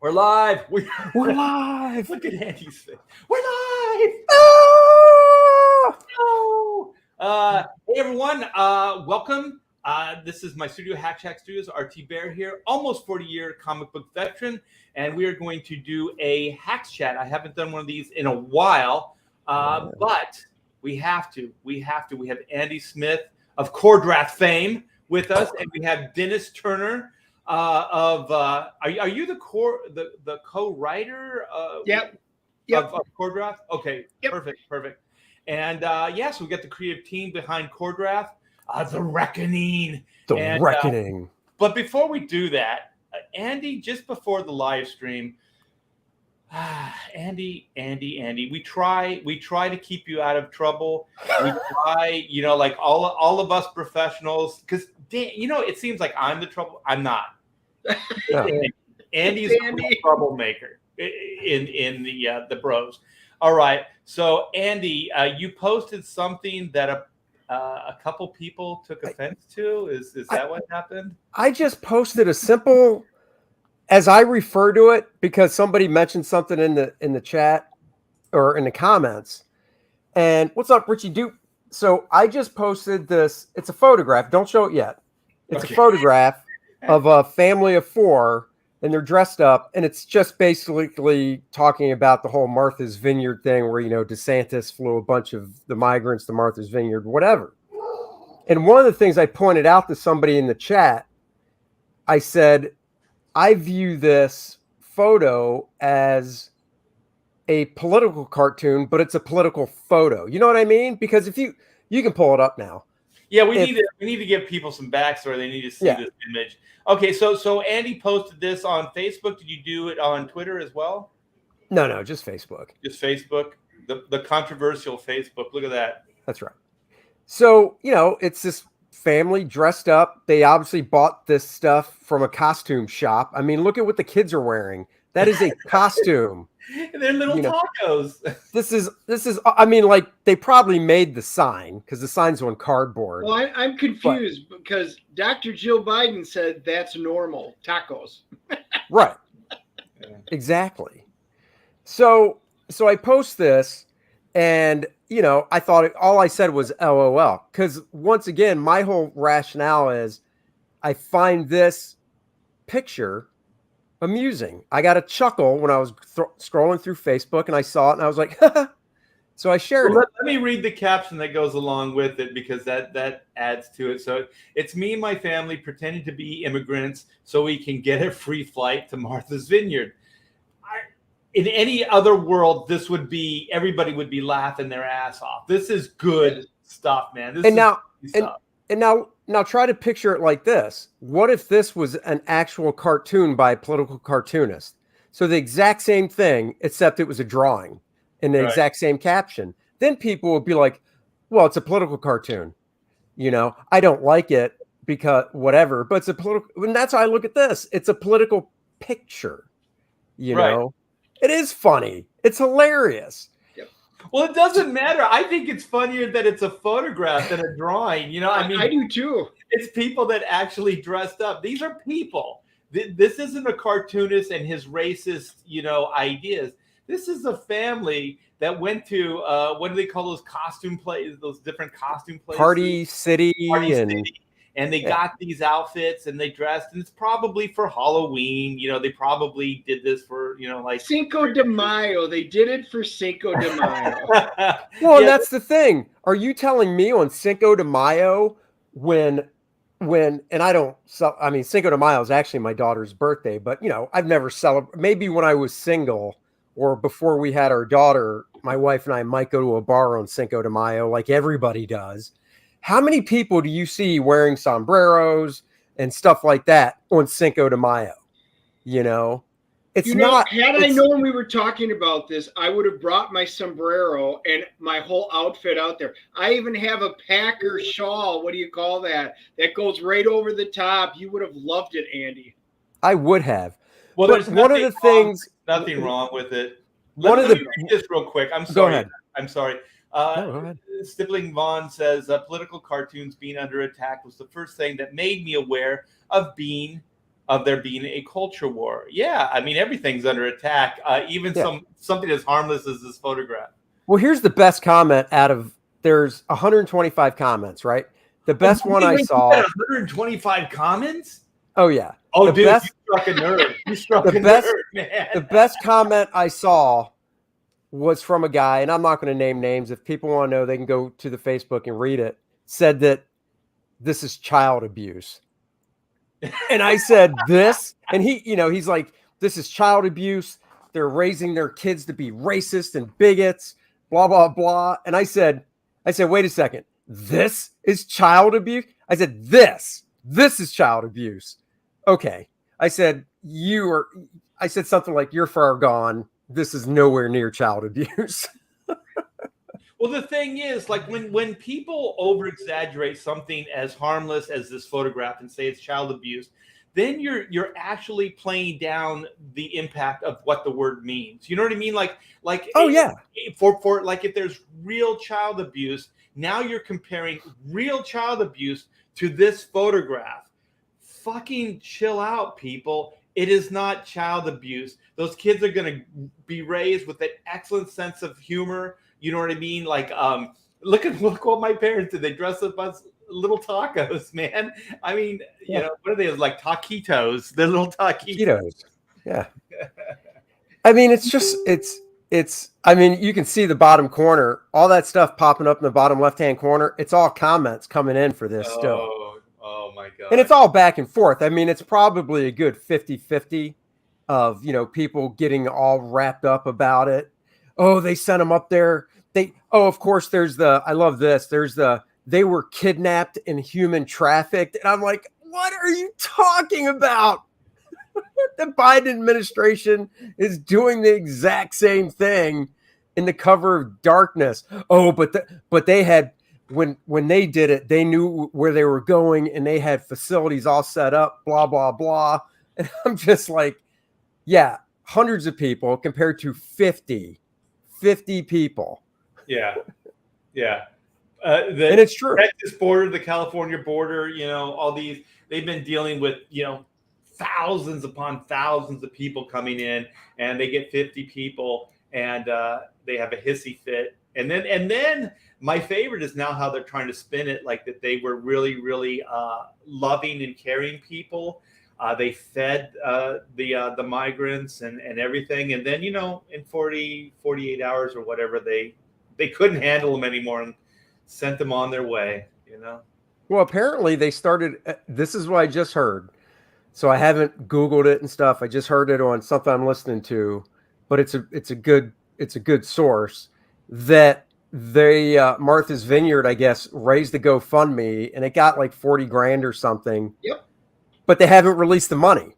We're live. We're live. Look at Andy's face. We're live. Ah! No. Hey everyone. Welcome. This is my studio, Hack Shack Studios. RT Bear here, almost 40-year comic book veteran, and we are going to do a Hacks Chat. I haven't done one of these in a while, but we have to. We have Andy Smith of Cordrath fame with us, and we have Dennis Turner. Are you the co-writer? Yep. Of Cordrath? Okay, yep. Perfect. And so we got the creative team behind Cordrath, The Reckoning. The Reckoning. But before we do that, Andy, just before the live stream, Andy, we try to keep you out of trouble. We try, like all of us professionals, because it seems like I'm the trouble. I'm not. Yeah. Andy's the troublemaker in the bros. All right. So Andy, you posted something that a couple people took offense to. Is that what happened? I just posted a simple, as I refer to it, because somebody mentioned something in the chat or in the comments. And what's up, Richie Duke? So I just posted this. It's a photograph. Don't show it yet. It's a photograph of a family of four, and they're dressed up, and it's just basically talking about the whole Martha's Vineyard thing where, DeSantis flew a bunch of the migrants to Martha's Vineyard, whatever. And one of the things I pointed out to somebody in the chat, I said, I view this photo as a political cartoon, but it's a political photo. You know what I mean? Because if you can pull it up now. Yeah, we need to give people some backstory. They need to see this image. Okay, so Andy posted this on Facebook. Did you do it on Twitter as well? No, just Facebook. Just Facebook, the controversial Facebook. Look at that. That's right. So, it's this family dressed up. They obviously bought this stuff from a costume shop. I mean, look at what the kids are wearing. That is a costume. They're little tacos. This is. I mean, like they probably made the sign because the sign's on cardboard. Well, I'm confused because Dr. Jill Biden said that's normal tacos. Right. Exactly. So I post this, and I thought all I said was LOL because once again, my whole rationale is I find this picture amusing. I got a chuckle when I was scrolling through Facebook and I saw it and I was like, so I shared it. Let me read the caption that goes along with it because that adds to it. So it's me and my family pretending to be immigrants so we can get a free flight to Martha's Vineyard. In any other world, everybody would be laughing their ass off. This is good stuff, man. Now try to picture it like this. What if this was an actual cartoon by a political cartoonist? So the exact same thing, except it was a drawing and the exact same caption. Then people would be like, well, it's a political cartoon. I don't like it because whatever, but it's a political, and that's how I look at this. It's a political picture, know? It is funny. It's hilarious. Well, it doesn't matter. I think it's funnier that it's a photograph than a drawing. I do too. It's people that actually dressed up. These are people. This isn't a cartoonist and his racist, ideas. This is a family that went to what do they call those costume places? Those different costume places. Party City. And they got these outfits and they dressed, and it's probably for Halloween. They probably did this for, like Cinco de Mayo. They did it for Cinco de Mayo. Well, and that's the thing. Are you telling me on Cinco de Mayo when and Cinco de Mayo is actually my daughter's birthday, but I've never celebrated. Maybe when I was single or before we had our daughter, my wife and I might go to a bar on Cinco de Mayo like everybody does. How many people do you see wearing sombreros and stuff like that on Cinco de Mayo? It's not. Had I known we were talking about this, I would have brought my sombrero and my whole outfit out there. I even have a Packer shawl. What do you call that? That goes right over the top. You would have loved it, Andy. I would have. Well, but one of the things. Nothing wrong with it. Let me read this real quick. I'm sorry. Go ahead. I'm sorry. Go ahead. Stippling Vaughn says political cartoons being under attack was the first thing that made me aware of being of there being a culture war. Yeah, I mean, everything's under attack, even something as harmless as this photograph. Well, here's the best comment there's 125 comments, right? The best one I saw. 125 comments? Oh, yeah. Oh, dude, you struck a nerve. You struck a nerve, man. The best comment I saw was from a guy, and I'm not going to name names. If people want to know, they can go to the Facebook and read it. Said that this is child abuse. And I said this, and he's like, this is child abuse. They're raising their kids to be racist and bigots, blah, blah, blah. And I said, wait a second. This is child abuse? I said, this is child abuse. Okay. I said, I said something like, you're far gone. This is nowhere near child abuse. Well, the thing is, like when people over exaggerate something as harmless as this photograph and say it's child abuse, then you're actually playing down the impact of what the word means. You know what I mean? Like for like if there's real child abuse, now you're comparing real child abuse to this photograph. Fucking chill out, people. It is not child abuse. Those kids are going to be raised with an excellent sense of humor. You know what I mean? Like, look what my parents did. They dressed up as little tacos, man. I mean, you know, what are they? Like taquitos. They're little taquitos. Yeah. I mean, it's, I mean, you can see the bottom corner, all that stuff popping up in the bottom left-hand corner. It's all comments coming in for this still. Oh my God. And it's all back and forth. I mean, it's probably a good 50-50 of, people getting all wrapped up about it. Oh, they sent them up there. Of course, I love this. They were kidnapped and human trafficked. And I'm like, what are you talking about? The Biden administration is doing the exact same thing in the cover of darkness. Oh, but they had, when they did it, they knew where they were going and they had facilities all set up, blah, blah, blah. And I'm just like, yeah, hundreds of people compared to 50 people. Yeah. And it's true. Texas border, the California border, all these, they've been dealing with, thousands upon thousands of people coming in, and they get 50 people and they have a hissy fit. And then my favorite is now how they're trying to spin it like that they were really, really loving and caring people. They fed the migrants and everything. And then, in 48 hours or whatever, they couldn't handle them anymore and sent them on their way, Well, apparently they started, this is what I just heard. So I haven't Googled it and stuff. I just heard it on something I'm listening to, but it's a good source that they, Martha's Vineyard, I guess, raised the GoFundMe and it got like 40 grand or something. Yep. But they haven't released the money.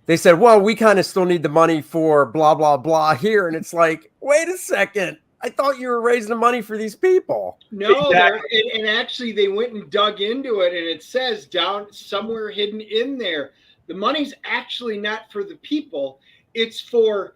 They said, well, we kind of still need the money for blah, blah, blah here. And it's like, wait a second. I thought you were raising the money for these people. No, and actually they went and dug into it, and it says down somewhere hidden in there, the money's actually not for the people. It's for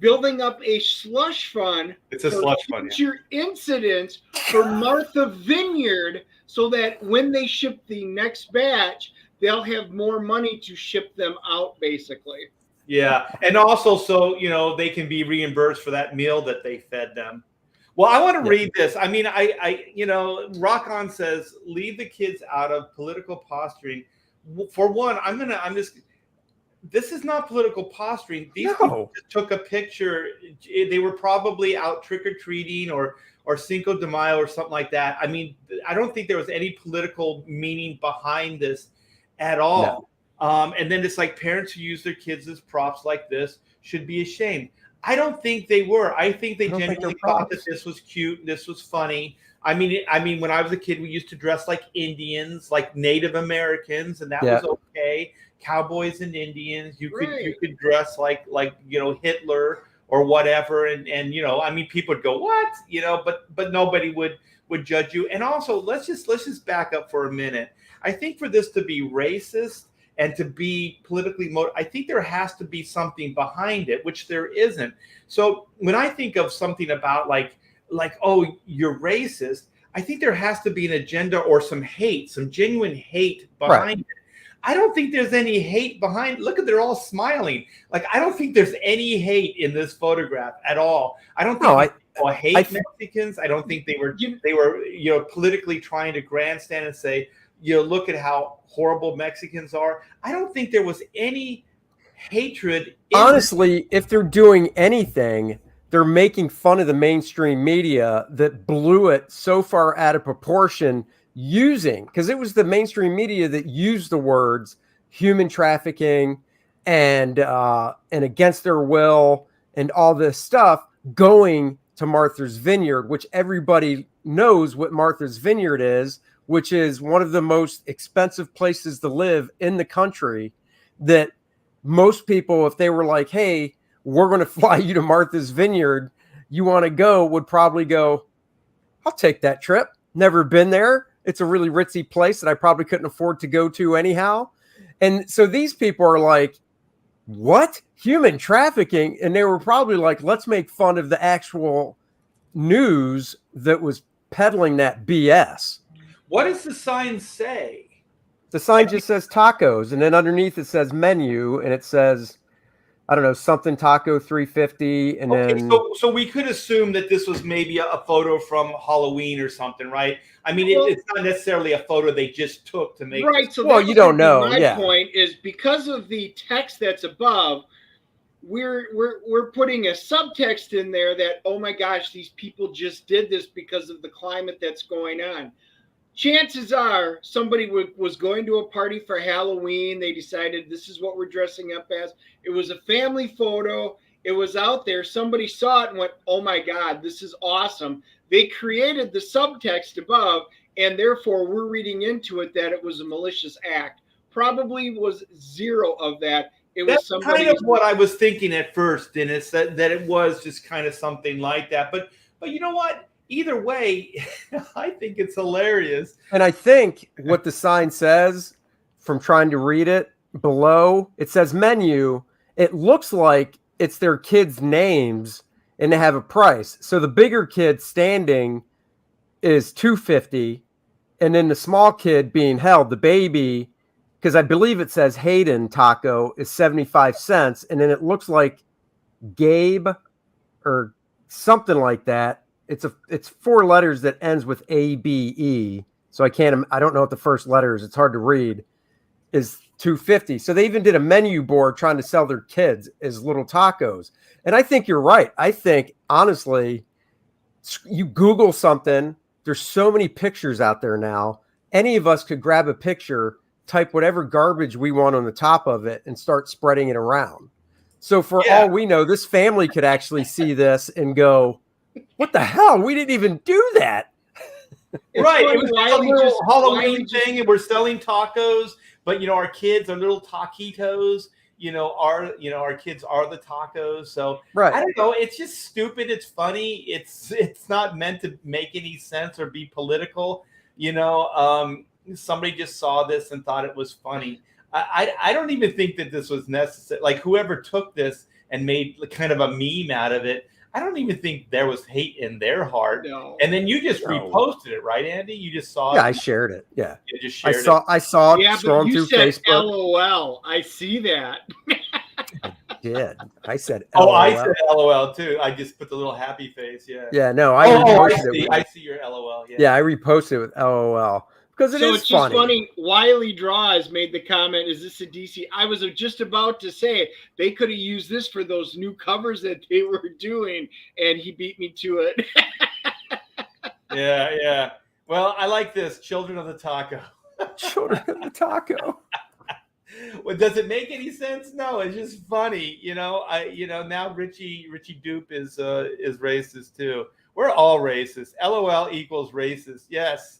building up a slush fund. It's a slush fund. Future incidents for Martha Vineyard, so that when they ship the next batch, they'll have more money to ship them out, basically. Yeah, and also so they can be reimbursed for that meal that they fed them. Well, I want to read this. I mean, I Rock On says leave the kids out of political posturing. For one, this is not political posturing. These people just took a picture. They were probably out trick or treating or Cinco de Mayo or something like that. I mean, I don't think there was any political meaning behind this at all. No. And then it's like parents who use their kids as props like this should be ashamed. I don't think they were. I think they genuinely thought that this was cute. This was funny. I mean, when I was a kid, we used to dress like Indians, like Native Americans, and that was okay. Cowboys and Indians. You could dress like Hitler or whatever, and I mean, people would go, what? But nobody would judge you. And also, let's just back up for a minute. I think for this to be racist and to be politically motivated, I think there has to be something behind it, which there isn't. So when I think of something about like, oh, you're racist, I think there has to be an agenda or some hate, some genuine hate behind it. I don't think there's any hate behind. Look at, they're all smiling. Like, I don't think there's any hate in this photograph at all. I don't think people hate Mexicans. I don't think they were politically trying to grandstand and say, look at how horrible Mexicans are. I don't think there was any hatred. Honestly, if they're doing anything, they're making fun of the mainstream media that blew it so far out of proportion, because it was the mainstream media that used the words human trafficking and against their will and all this stuff, going to Martha's Vineyard, which everybody knows what Martha's Vineyard is, which is one of the most expensive places to live in the country, that most people, if they were like, hey, we're going to fly you to Martha's Vineyard, you want to go, would probably go, I'll take that trip. Never been there. It's a really ritzy place that I probably couldn't afford to go to anyhow. And so these people are like, what? Human trafficking? And they were probably like, let's make fun of the actual news that was peddling that BS. What does the sign say? The sign just says tacos, and then underneath it says menu, and it says, I don't know, something taco 350, and then so we could assume that this was maybe a photo from Halloween or something, right? I mean, it's not necessarily a photo they just took to make. Right. So well, you don't know. My point is, because of the text that's above, we're putting a subtext in there that, oh my gosh, these people just did this because of the climate that's going on. Chances are somebody was going to a party for Halloween. They decided this is what we're dressing up as. It was a family photo. It was out there. Somebody saw it and went, oh my God, this is awesome. They created the subtext above, and therefore we're reading into it that it was a malicious act. Probably was zero of that. That's kind of what I was thinking at first, Dennis, that it was just kind of something like that. But you know what? Either way, I think it's hilarious. And I think what the sign says, from trying to read it below, it says menu. It looks like it's their kids' names and they have a price. So the bigger kid standing is $2.50, and then the small kid being held, the baby, because I believe it says Hayden Taco, is 75 cents. And then it looks like Gabe or something like that. It's 4 letters that ends with ABE. So I don't know what the first letter is. It's hard to read. Is $2.50. So they even did a menu board trying to sell their kids as little tacos. And I think you're right. I think, honestly, you Google something. There's so many pictures out there now. Any of us could grab a picture, type whatever garbage we want on the top of it, and start spreading it around. So for all we know, this family could actually see this and go, what the hell? We didn't even do that. Right. It was a little Halloween thing, and we're selling tacos, but our kids are little taquitos. Our kids are the tacos. So right. I don't know. It's just stupid. It's funny. It's not meant to make any sense or be political. Somebody just saw this and thought it was funny. I don't even think that this was necessary. Like, whoever took this and made kind of a meme out of it, I don't even think there was hate in their heart. No. And then you just reposted it, right, Andy? You just saw it. Yeah, I shared it. Yeah. You just shared I saw it yeah, scrolling through Facebook. LOL. I see that. I did. I said LOL. Oh, I said LOL too. I just put the little happy face. Yeah. Yeah, no, I see your LOL. Yeah, I reposted it with LOL. Because it's just funny. Wiley Draws made the comment, is this a DC? I was just about to say they could have used this for those new covers that they were doing, and he beat me to it. Yeah. Well, I like this. Children of the Taco. Children of the Taco. Well, does it make any sense? No, it's just funny. Now Richie Dupe is racist too. We're all racist. LOL equals racist. Yes.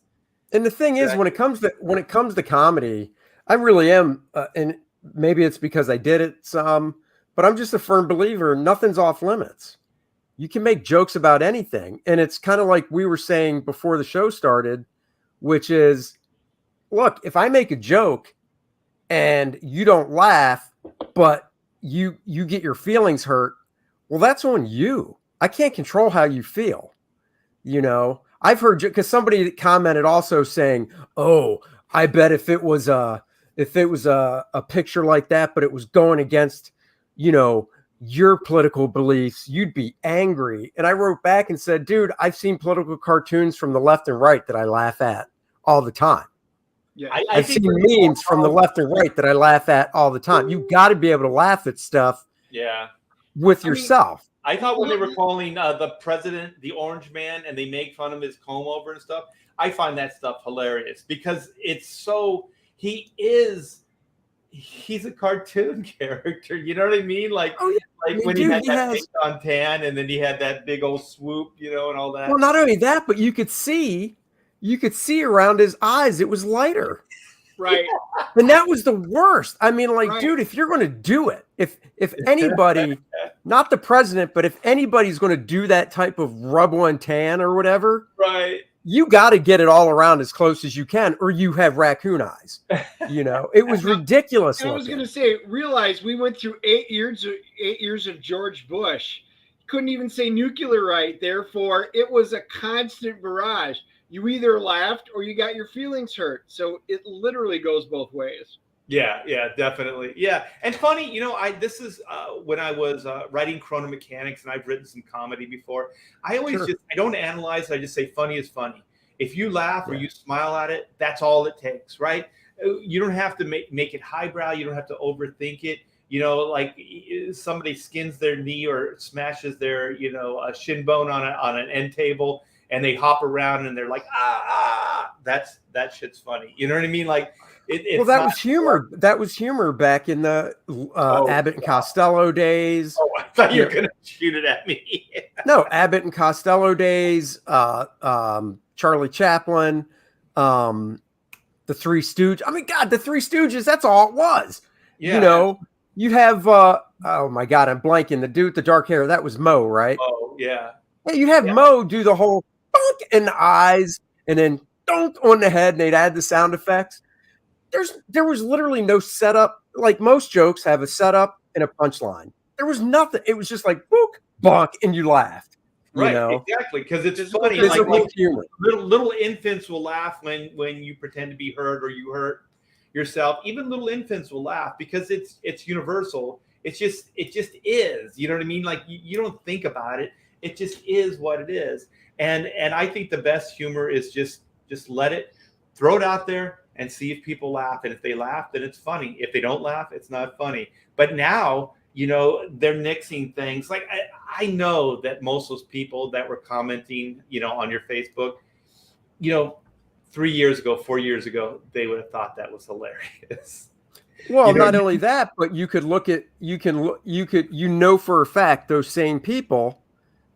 And the thing is, when it comes to comedy, I really am, and maybe it's because I did it some, but I'm just a firm believer. Nothing's off limits. You can make jokes about anything, and it's kind of like we were saying before the show started, which is, look, if I make a joke and you don't laugh, but you get your feelings hurt, well, that's on you. I can't control how you feel, I've heard, because somebody commented also saying, "Oh, I bet if it was if it was a picture like that, but it was going against, you know, your political beliefs, you'd be angry. And I wrote back and said, dude, I've seen political cartoons from the left and right that I laugh at all the time. Yeah, I've seen memes from the left and right that I laugh at all the time. You've got to be able to laugh at stuff with yourself. I thought when they were calling the president the orange man and they make fun of his comb over and stuff, I find that stuff hilarious because it's so, he's a cartoon character. You know what I mean? Like, when he had that big on tan and then he had that big old swoop, you know, and all that. Well, not only that, but you could see around his eyes, it was lighter. Right. And that was the worst. I mean, like, dude, if you're going to do it, if anybody, not the president, but if anybody's going to do that type of rub on tan or whatever, right, you got to get it all around as close as you can, or you have raccoon eyes. You know, it was ridiculous. I was going to say, realize we went through 8 years of George Bush. Couldn't even say nuclear right. Therefore, it was a constant barrage. You either laughed or you got your feelings hurt. So it literally goes both ways. Yeah, definitely. Yeah. And funny, you know, this is when I was writing Chrono Mechanics, and I've written some comedy before. I always I don't analyze. I just say funny is funny. If you laugh or you smile at it, that's all it takes, right? You don't have to make it highbrow. You don't have to overthink it. You know, like somebody skins their knee or smashes their, you know, a shin bone on an end table, and they hop around and they're like, that shit's funny. You know what I mean? Like, it's that was humor. That was humor back in the Abbott and Costello days. Oh, I thought you were going to shoot it at me. No, Abbott and Costello days, Charlie Chaplin, the Three Stooges. I mean, God, the Three Stooges, that's all it was. Yeah. You know, you have, oh my God, I'm blanking. The dude with the dark hair, that was Mo, right? Oh, yeah. Yeah, you'd have Mo do the whole dunk in the eyes and then dunk on the head, and they'd add the sound effects. There was literally no setup. Like most jokes have a setup and a punchline. There was nothing. It was just like book, bonk, and you laughed. Right, you know? Exactly. Because it's funny. Like humor. Little infants will laugh when you pretend to be hurt or you hurt yourself. Even little infants will laugh because it's universal. It just is. You know what I mean? Like you don't think about it. It just is what it is. And I think the best humor is just let it, throw it out there and see if people laugh. And if they laugh, then it's funny. If they don't laugh, it's not funny. But now, you know, they're nixing things. Like I know that most of those people that were commenting, you know, on your Facebook, you know, 3 years ago, 4 years ago, they would have thought that was hilarious. Well, not only that, but you could look at, you know, for a fact, those same people,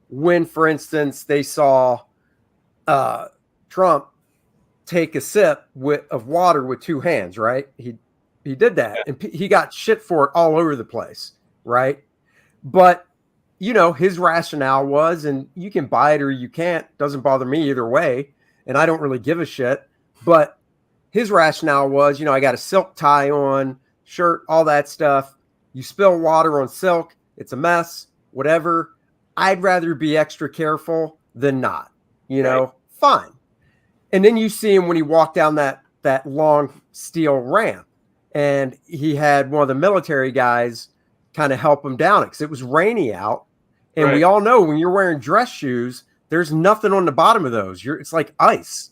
when, for instance, they saw Trump take a sip of water with two hands, right? He did that, and he got shit for it all over the place, right? But, you know, his rationale was, and you can buy it or you can't, doesn't bother me either way, and I don't really give a shit, but his rationale was, you know, I got a silk tie on, shirt, all that stuff. You spill water on silk, it's a mess, whatever. I'd rather be extra careful than not, you know, fine. And then you see him when he walked down that long steel ramp, and he had one of the military guys kind of help him down it because it was rainy out. And we all know when you're wearing dress shoes, there's nothing on the bottom of those. It's like ice.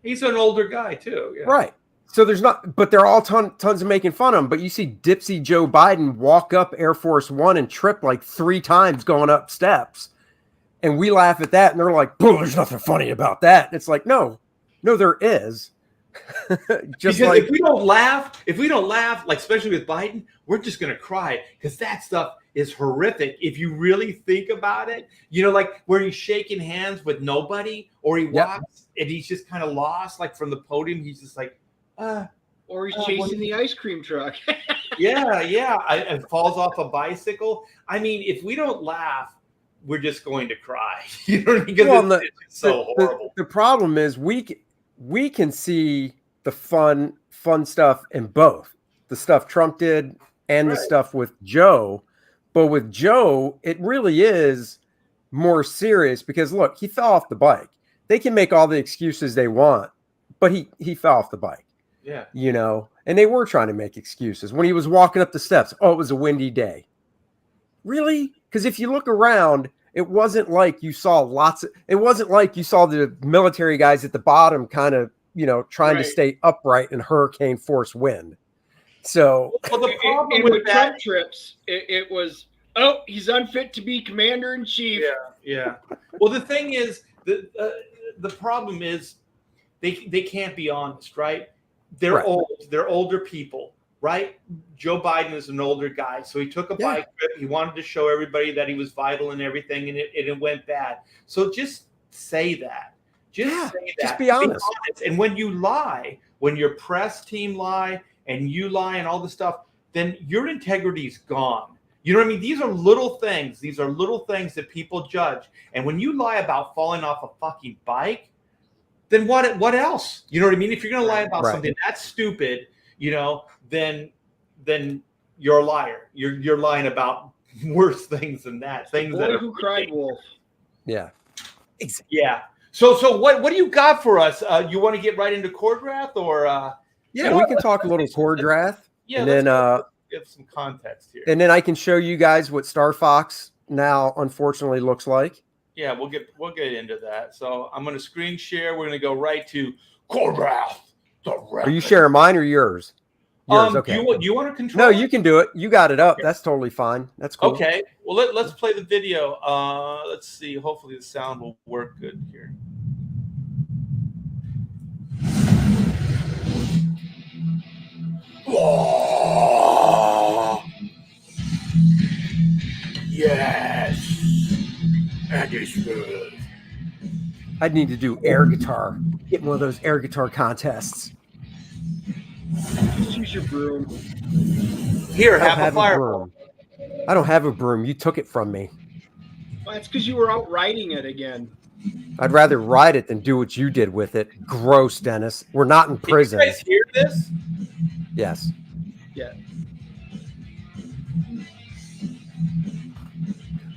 He's an older guy too. Yeah. Right. So there's not, but they're all tons of making fun of him. But you see Dipsy Joe Biden walk up Air Force One and trip like 3 times going up steps. And we laugh at that. And they're like, "Boo, there's nothing funny about that." And it's like, no, there is. Just because like, if we don't laugh, like especially with Biden, we're just going to cry because that stuff is horrific. If you really think about it, you know, like where he's shaking hands with nobody, or he walks and he's just kind of lost, like from the podium, he's just like, or he's chasing the ice cream truck. and falls off a bicycle. I mean, if we don't laugh, we're just going to cry. You know what I mean? Because it's so horrible. The problem is we can see the fun stuff in both the stuff Trump did and the stuff with Joe. But with Joe, it really is more serious because look, he fell off the bike. They can make all the excuses they want, but he fell off the bike. Yeah. You know, And they were trying to make excuses. When he was walking up the steps, oh, it was a windy day. Really? Because if you look around, it wasn't like you saw the military guys at the bottom kind of, trying to stay upright in hurricane force wind. So, well, the problem with that, Trump trips, it was, oh, he's unfit to be commander in chief. Yeah. Well, the thing is, the problem is they can't be honest, right? They're old. They're older people, right? Joe Biden is an older guy, so he took a bike trip. He wanted to show everybody that he was vital and everything, and it went bad. So just say that. Just be honest. And when you lie, when your press team lie and you lie and all this stuff, then your integrity's gone. You know what I mean? These are little things. These are little things that people judge. And when you lie about falling off a fucking bike, then what else? You know what I mean? If you're going to lie about something that's stupid, then you're a liar. You're lying about worse things than that. Things that are who cried wolf. Yeah. Yeah. So what do you got for us? You want to get right into core draft or? We can talk a little core draft. Yeah. And then give some context here. And then I can show you guys what Star Fox now unfortunately looks like. Yeah, we'll get into that. So I'm going to screen share. We're going to go right to core draft. Are you sharing mine or yours? Okay. Do you want to control? No, you can do it. You got it up. That's totally fine. That's cool. Okay. Well, let's play the video. Let's see. Hopefully the sound will work good here. Oh, yes. That is good. I'd need to do air guitar. Get one of those air guitar contests. Just use your broom. Here, have a fireball. I don't have a broom. You took it from me. Well, that's because you were out riding it again. I'd rather ride it than do what you did with it. Gross, Dennis. We're not in prison. Did you guys hear this? Yes. Yeah.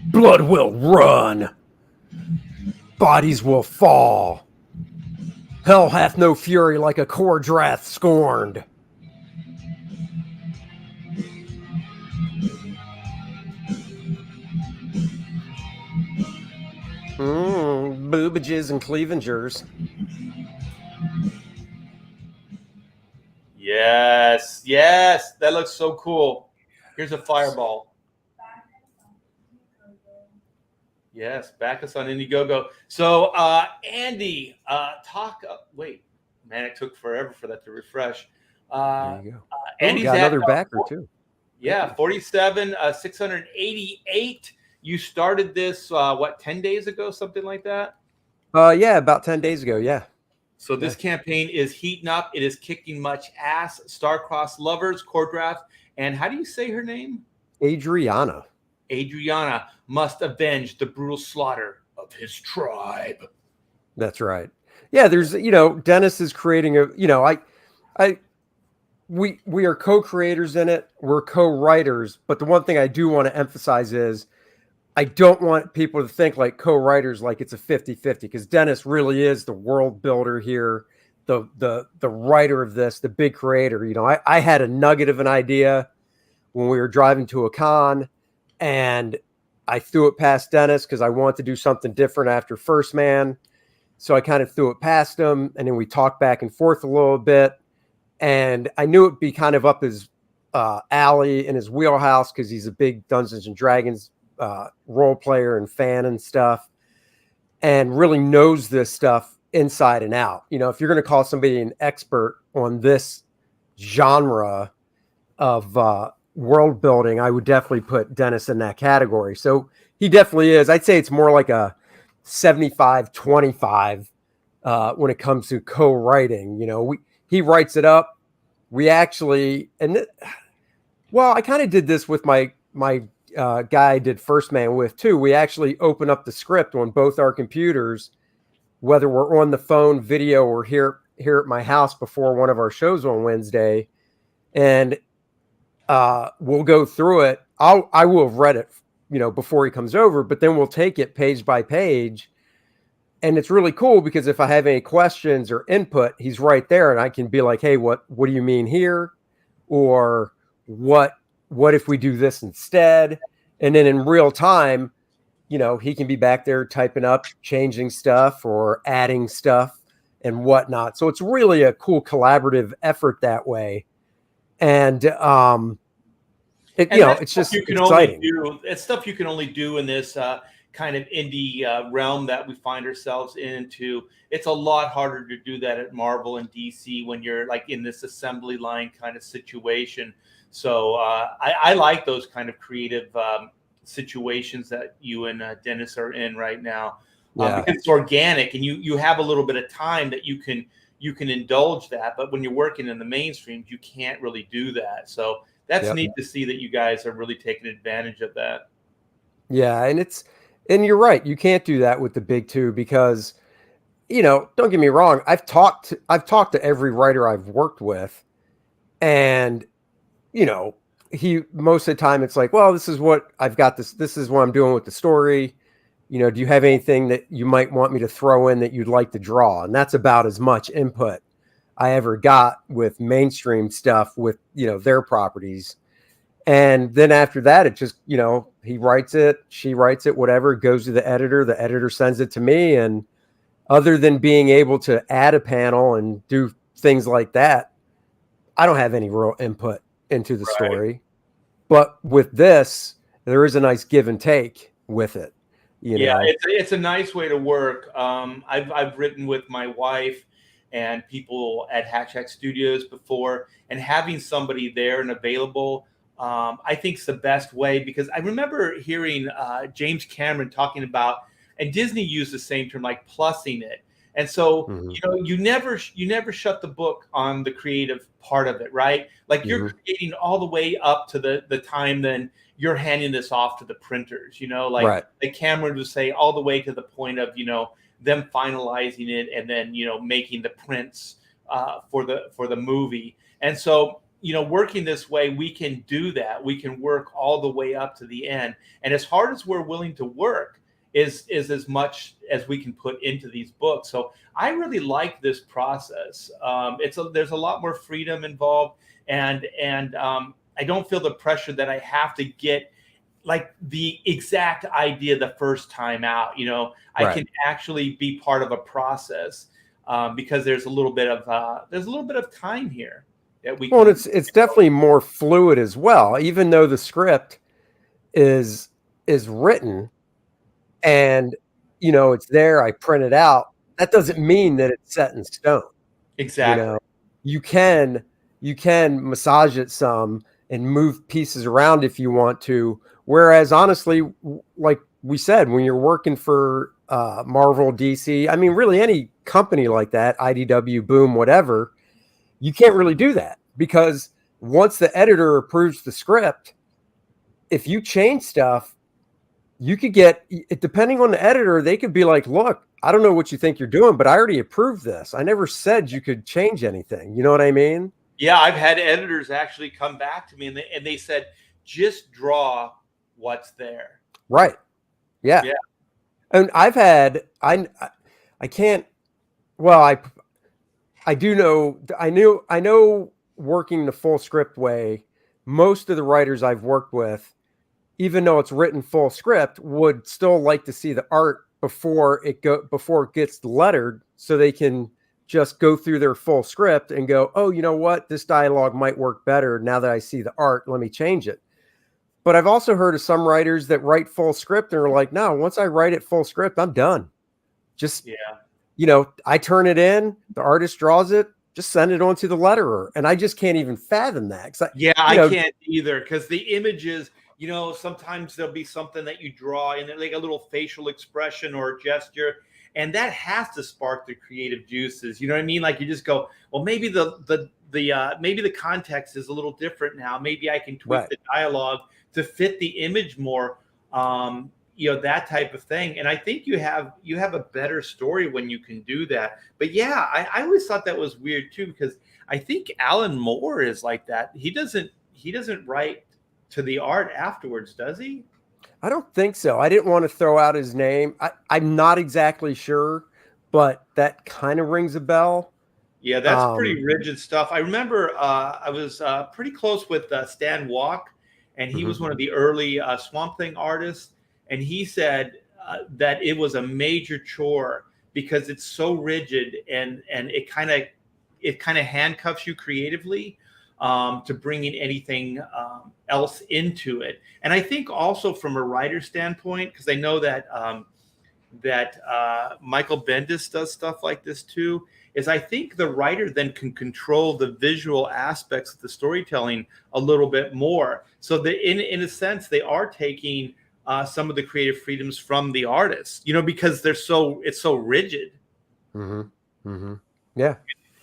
Blood will run. Bodies will fall. Hell hath no fury like a core draft scorned. Boobages and cleavengers. Yes, that looks so cool. Here's a fireball. Yes, back us on Indiegogo. So, Andy, wait, man, it took forever for that to refresh. There you go. Andy's got another backer too. Yeah, 47, 688. You started this 10 days ago, something like that? Yeah, about 10 days ago. Yeah. So this campaign is heating up. It is kicking much ass. Star-crossed lovers, core draft, and how do you say her name? Adriana must avenge the brutal slaughter of his tribe. That's right. Yeah, there's Dennis is creating we are co-creators in it. We're co-writers, but the one thing I do want to emphasize is I don't want people to think like co-writers like it's a 50-50 because Dennis really is the world builder here, the writer of this, the big creator. I had a nugget of an idea when we were driving to a con, and I threw it past Dennis because I wanted to do something different after First Man. So I kind of threw it past him, and then we talked back and forth a little bit. And I knew it'd be kind of up his alley in his wheelhouse because he's a big Dungeons and Dragons role player and fan and stuff, and really knows this stuff inside and out. If you're going to call somebody an expert on this genre of world building, I would definitely put Dennis in that category. So he definitely is. I'd say it's more like a 75-25 when it comes to co-writing. He writes it up. We actually, I kind of did this with my guy I did First Man with too. We actually open up the script on both our computers, whether we're on the phone, video, or here at my house before one of our shows on Wednesday, and we'll go through it. I will have read it, before he comes over, but then we'll take it page by page. And it's really cool because if I have any questions or input, he's right there and I can be like, hey, what do you mean here? or what if we do this instead? And then in real time, he can be back there typing up, changing stuff or adding stuff and whatnot. So it's really a cool collaborative effort that way. And it's just exciting. It's stuff you can only do in this kind of indie realm that we find ourselves into. It's a lot harder to do that at Marvel and DC when you're like in this assembly line kind of situation. So I like those kind of creative situations that you and Dennis are in right now, because it's organic and you have a little bit of time that you can indulge that. But when you're working in the mainstream, you can't really do that. So that's neat to see that you guys are really taking advantage of that. Yeah, and you're right. You can't do that with the big two because, don't get me wrong. I've talked to every writer I've worked with, and most of the time it's like, well, this is what I've got. This is what I'm doing with the story. Do you have anything that you might want me to throw in that you'd like to draw? And that's about as much input I ever got with mainstream stuff with, their properties. And then after that, it just, he writes it, she writes it, whatever, it goes to the editor sends it to me. And other than being able to add a panel and do things like that, I don't have any real input into the story. But with this, there is a nice give and take with it. It's a nice way to work. I've written with my wife and people at Hatch Studios before, and having somebody there and available, I think is the best way, because I remember hearing James Cameron talking about, and Disney used the same term, like plussing it. And so, you never shut the book on the creative part of it, right? Like you're creating all the way up to the time then you're handing this off to the printers, like Cameron would say, all the way to the point of, them finalizing it and then, making the prints for the movie. And so, working this way, we can do that. We can work all the way up to the end. And as hard as we're willing to work is as much as we can put into these books. So I really like this process. There's a lot more freedom involved, and I don't feel the pressure that I have to get like the exact idea the first time out. I can actually be part of a process because there's a little bit of time here that we. Well, it's definitely more fluid as well. Even though the script is written and it's there, I print it out. That doesn't mean that it's set in stone. Exactly. You can massage it some and move pieces around if you want to. Whereas honestly, like we said, when you're working for Marvel, DC, I mean, really any company like that, IDW, Boom, whatever, you can't really do that, because once the editor approves the script, if you change stuff, you could get, depending on the editor, they could be like, look, I don't know what you think you're doing, but I already approved this. I never said you could change anything. You know what I mean? Yeah, I've had editors actually come back to me and they said, just draw what's there. Right. Yeah. Yeah. And I've had, I can't, well, I do know, I know working the full script way, most of the writers I've worked with, even though it's written full script, would still like to see the art before it gets lettered, so they can just go through their full script and go, oh, you know what? This dialogue might work better now that I see the art. Let me change it. But I've also heard of some writers that write full script and are like, no, once I write it full script, I'm done. Just, I turn it in, the artist draws it, just send it on to the letterer. And I just can't even fathom that. I can't either, because the images, sometimes there'll be something that you draw and like a little facial expression or gesture, and that has to spark the creative juices. You know what I mean? Like you just go, well, maybe maybe the context is a little different now. Maybe I can tweak the dialogue to fit the image more. That type of thing. And I think you have a better story when you can do that. But yeah, I always thought that was weird too, because I think Alan Moore is like that. He doesn't write to the art afterwards, does he? I don't think so. I didn't want to throw out his name. I'm not exactly sure, but that kind of rings a bell. Yeah, that's pretty rigid stuff. I remember I was pretty close with Stan Walk, and he was one of the early Swamp Thing artists, and he said that it was a major chore because it's so rigid, and it kind of handcuffs you creatively to bring in anything else into it. And I think also from a writer standpoint, because I know that Michael Bendis does stuff like this too, is I think the writer then can control the visual aspects of the storytelling a little bit more. So that in a sense, they are taking some of the creative freedoms from the artists, because it's so rigid. Yeah.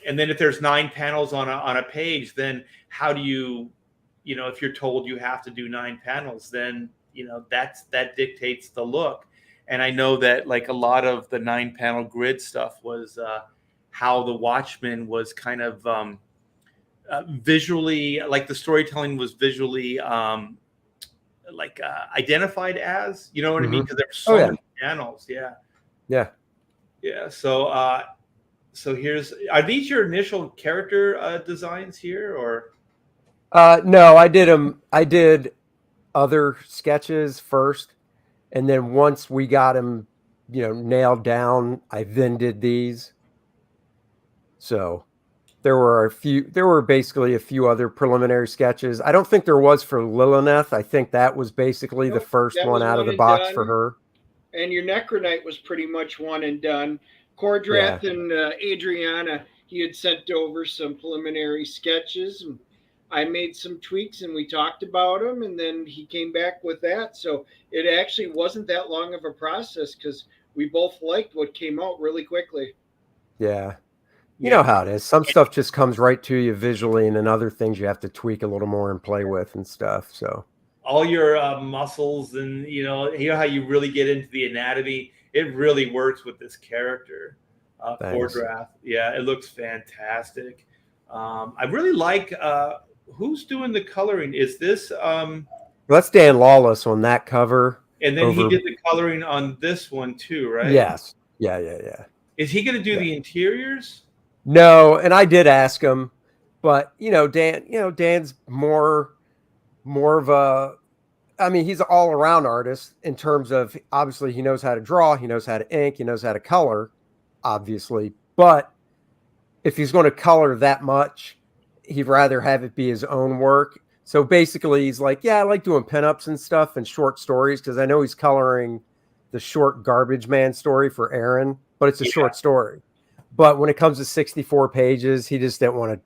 And then if there's 9 panels on a page, then how do you, if you're told you have to do 9 panels, then that dictates the look. And I know that like a lot of the 9-panel grid stuff was how the Watchmen was kind of visually, like the storytelling was visually identified as, you know what I mean? Because there were so many panels. Yeah. So are these your initial character designs here, or? No, I did other sketches first. And then once we got him, nailed down, I then did these. So there were basically a few other preliminary sketches. I don't think there was for Lilith. I think that was basically the first one out of the box for her. And your Necronite was pretty much one and done. Cordrath and Adriana, he had sent over some preliminary sketches, and I made some tweaks and we talked about them, and then he came back with that. So it actually wasn't that long of a process because we both liked what came out really quickly. Yeah. You know how it is. Some stuff just comes right to you visually, and then other things you have to tweak a little more and play with and stuff. So all your muscles and, how you really get into the anatomy, it really works with this character, Cordrath. Yeah, it looks fantastic. I really like... who's doing the coloring? Is this that's Dan Lawless on that cover, and then he did the coloring on this one too, right? Yes. Yeah. Is he going to do the interiors? No, and I did ask him, but Dan's more of a, I mean, he's an all-around artist in terms of, obviously he knows how to draw, he knows how to ink, he knows how to color, obviously, but if he's going to color that much, he'd rather have it be his own work. So basically he's like, yeah, I like doing pinups and stuff and short stories, because I know he's coloring the short Garbage Man story for Aaron, but it's a short story. But when it comes to 64 pages, he just didn't want to,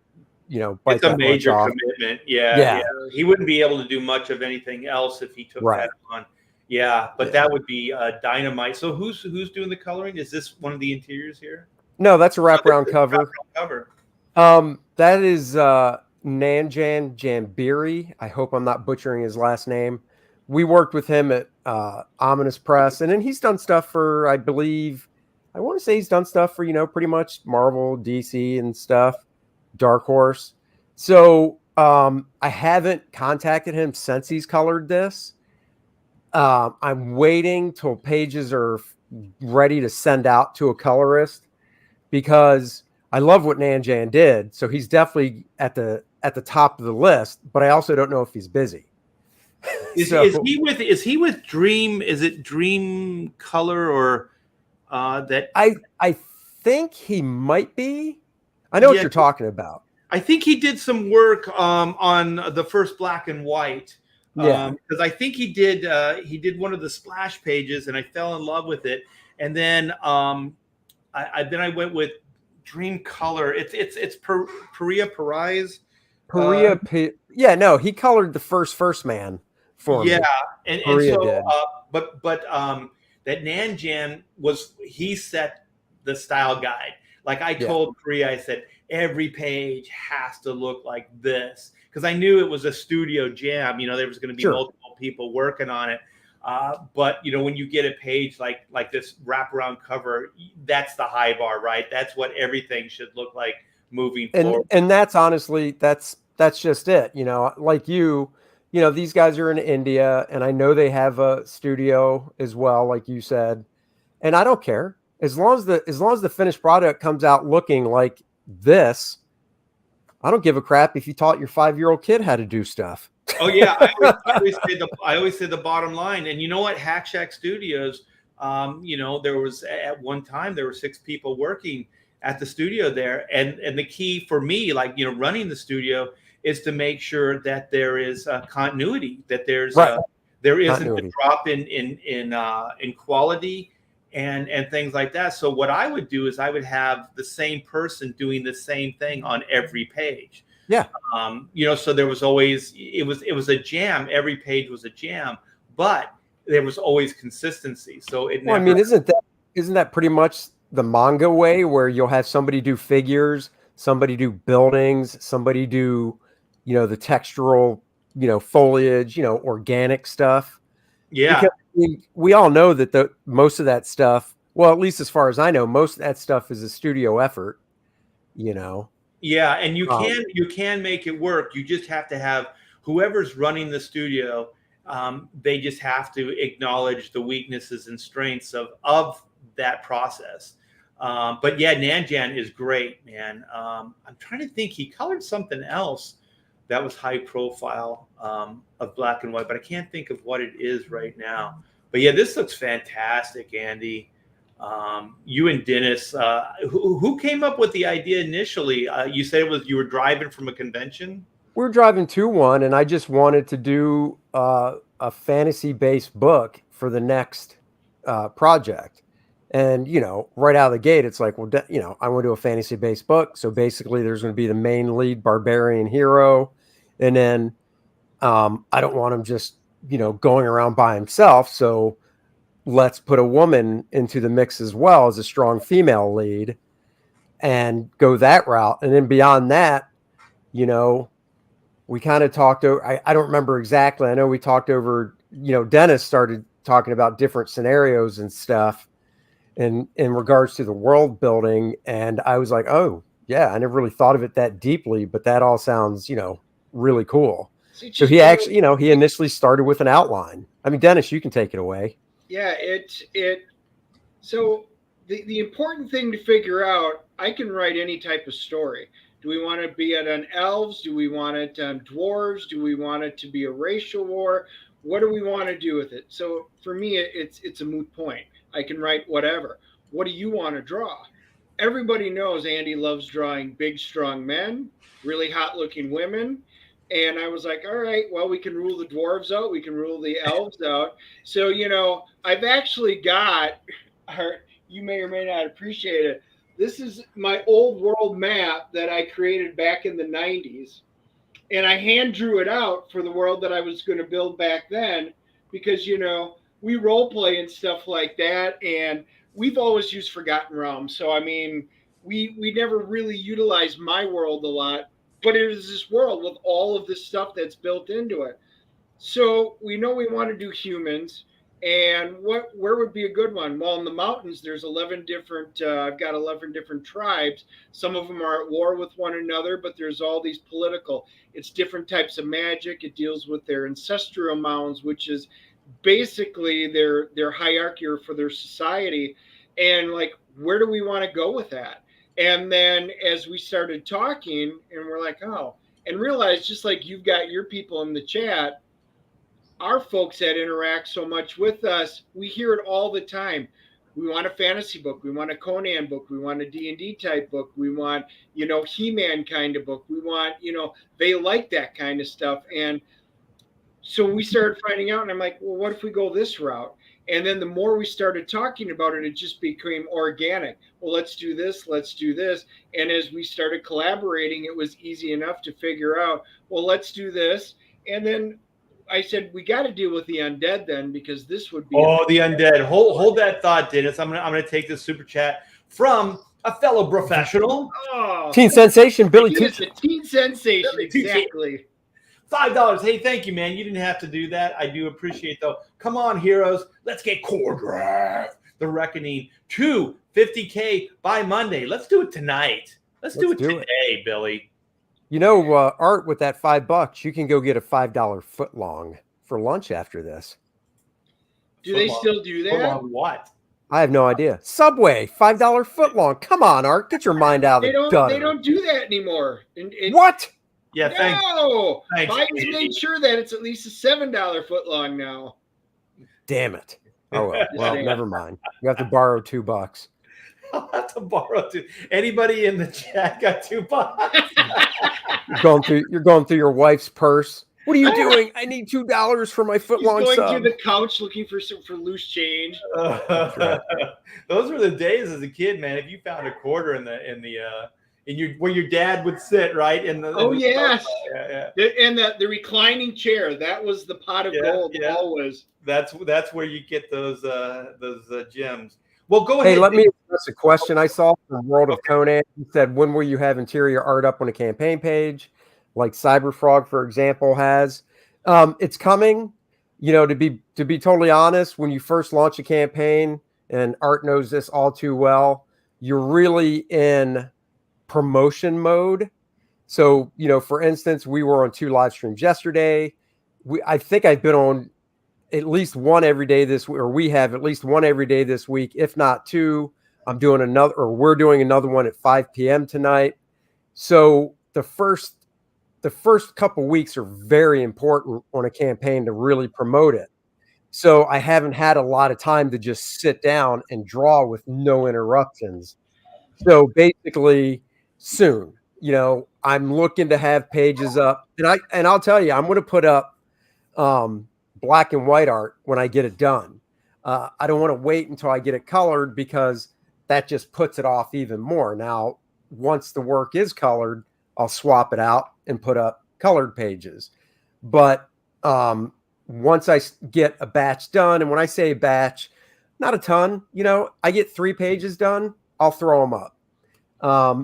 bite it's a that major much off. commitment. Yeah. He wouldn't be able to do much of anything else if he took that on. Yeah, but that would be dynamite. So who's doing the coloring? Is this one of the interiors here? No, that's a wraparound cover. That is Nanjan Jambiri. I hope I'm not butchering his last name. We worked with him at Ominous Press, and then he's done stuff for, I want to say he's done stuff for, pretty much Marvel, DC and stuff, Dark Horse. So I haven't contacted him since he's colored this. I'm waiting till pages are ready to send out to a colorist, because I love what Nanjan did. So he's definitely at the top of the list, but I also don't know if he's busy. Is he with Dream? Is it Dream Color or that? I think he might be. I know what you're talking about. I think he did some work on the first Black and White. Because I think he did one of the splash pages, and I fell in love with it. And then I went with Dream Color. It's Perea Perez. He colored the first man for me. And so did. But that Nanjan he set the style guide. Like I told Perea, I said every page has to look like this, because I knew it was a studio jam. There was going to be multiple people working on it. But when you get a page like this wraparound cover, that's the high bar, right? That's what everything should look like moving forward. And that's honestly, that's just it. Like these guys are in India, and I know they have a studio as well, like you said. And I don't care as long as the finished product comes out looking like this, I don't give a crap if you taught your 5-year-old kid how to do stuff. Oh yeah, I always say the bottom line. And you know what, Hack Shack Studios, there was at one time there were 6 people working at the studio there, and the key for me, like running the studio, is to make sure that there is continuity, that there isn't Continuity. a drop in quality and things like that. So what I would do is I would have the same person doing the same thing on every page. Yeah. So there was always, it was a jam. Every page was a jam, but there was always consistency. So it never. Well, I mean, isn't that pretty much the manga way, where you'll have somebody do figures, somebody do buildings, somebody do, the textural, foliage, organic stuff. Yeah. Because we all know that most of that stuff, well, at least as far as I know, most of that stuff is a studio effort, Yeah, and you can make it work. You just have to have whoever's running the studio. They just have to acknowledge the weaknesses and strengths of that process. But yeah, Nanjan is great, man. I'm trying to think. He colored something else that was high profile of black and white, but I can't think of what it is right now. But yeah, this looks fantastic, Andy. You and Dennis, who came up with the idea initially? You said you were driving from a convention? We were driving to one, and I just wanted to do a fantasy-based book for the next project. And, right out of the gate, it's like, well, I want to do a fantasy-based book. So basically there's going to be the main lead barbarian hero. And then I don't want him just, going around by himself. So let's put a woman into the mix as well as a strong female lead and go that route. And then beyond that, we kind of talked over, I don't remember exactly. I know we talked over, Dennis started talking about different scenarios and stuff in regards to the world building. And I was like, oh yeah, I never really thought of it that deeply, but that all sounds, really cool. So he actually, he initially started with an outline. I mean, Dennis, you can take it away. Yeah, so the important thing to figure out, I can write any type of story. Do we want to be it on elves? Do we want it on dwarves? Do we want it to be a racial war? What do we want to do with it? So for me, it's a moot point. I can write whatever. What do you want to draw? Everybody knows Andy loves drawing big, strong men, really hot looking women. And I was like, all right, well, we can rule the dwarves out. We can rule the elves out. So, I've actually got, you may or may not appreciate it. This is my old world map that I created back in the 90s. And I hand drew it out for the world that I was going to build back then because, we role play and stuff like that. And we've always used Forgotten Realms. So, I mean, we never really utilized my world a lot. But it is this world with all of this stuff that's built into it. So we know we want to do humans. And where would be a good one? Well, in the mountains, there's 11 different, I've got 11 different tribes. Some of them are at war with one another, but there's all these political. It's different types of magic. It deals with their ancestral mounds, which is basically their hierarchy for their society. And like, where do we want to go with that? And then as we started talking and we're like, oh, and realized just like you've got your people in the chat, our folks that interact so much with us, we hear it all the time. We want a fantasy book. We want a Conan book. We want a D&D type book. We want, He-Man kind of book. We want, they like that kind of stuff. And so we started finding out and I'm like, well, what if we go this route? And then the more we started talking about it, it just became organic. Well, let's do this. Let's do this. And as we started collaborating, it was easy enough to figure out, well, let's do this. And then I said, we got to deal with the undead then, because this would be. Oh, the undead. Hold that thought, Dennis. I'm gonna take this super chat from a fellow professional. Oh, Teen sensation, Billy Teen sensation, exactly. $5. Hey, thank you, man. You didn't have to do that. I do appreciate though. Come on, heroes. Let's get Choreograph the Reckoning to 50K by Monday. Let's do it tonight. Let's do it today, Billy. Art, with that $5, you can go get a $5 footlong for lunch after this. Do they still do that? Footlong what? I have no idea. Subway, $5 footlong. Come on, Art, get your mind out of They the don't. gutter. They don't do that anymore. What? Yeah, thanks. No, Thanks, Biden's Andy. made sure that it's at least a $7 footlong now. Damn it. Oh well. Well, saying. never mind. You have to borrow $2. I'll have to borrow two. Anybody in the chat got $2? You're going through your wife's purse. What are you doing? I need $2 for my He's footlong going sub. through the couch looking for loose change. right. Those were the days as a kid, man. If you found a quarter in where your dad would sit, right? Yes. Yeah. And the reclining chair, that was the pot of gold always. That's where you get those gems. Well, go ahead. Hey, let me address a question I saw from World of Conan. He said, when will you have interior art up on a campaign page, like Cyberfrog, for example, has? It's coming. You know, to be totally honest, when you first launch a campaign, and Art knows this all too well, you're really in promotion mode. So, you know, for instance, we were on 2 live streams yesterday. I think I've been on at least one every day this week, or we have at least one every day this week, if not 2. I'm doing another, or we're doing another one at 5 p.m. tonight. So the first couple weeks are very important on a campaign to really promote it. So I haven't had a lot of time to just sit down and draw with no interruptions. So basically soon, you know, I'm looking to have pages up, and I'll tell you, I'm going to put up black and white art when I get it done. I don't want to wait until I get it colored, because that just puts it off even more. Now, once the work is colored, I'll swap it out and put up colored pages. But once I get a batch done, and when I say batch, not a ton, you know, I get 3 pages done, I'll throw them up.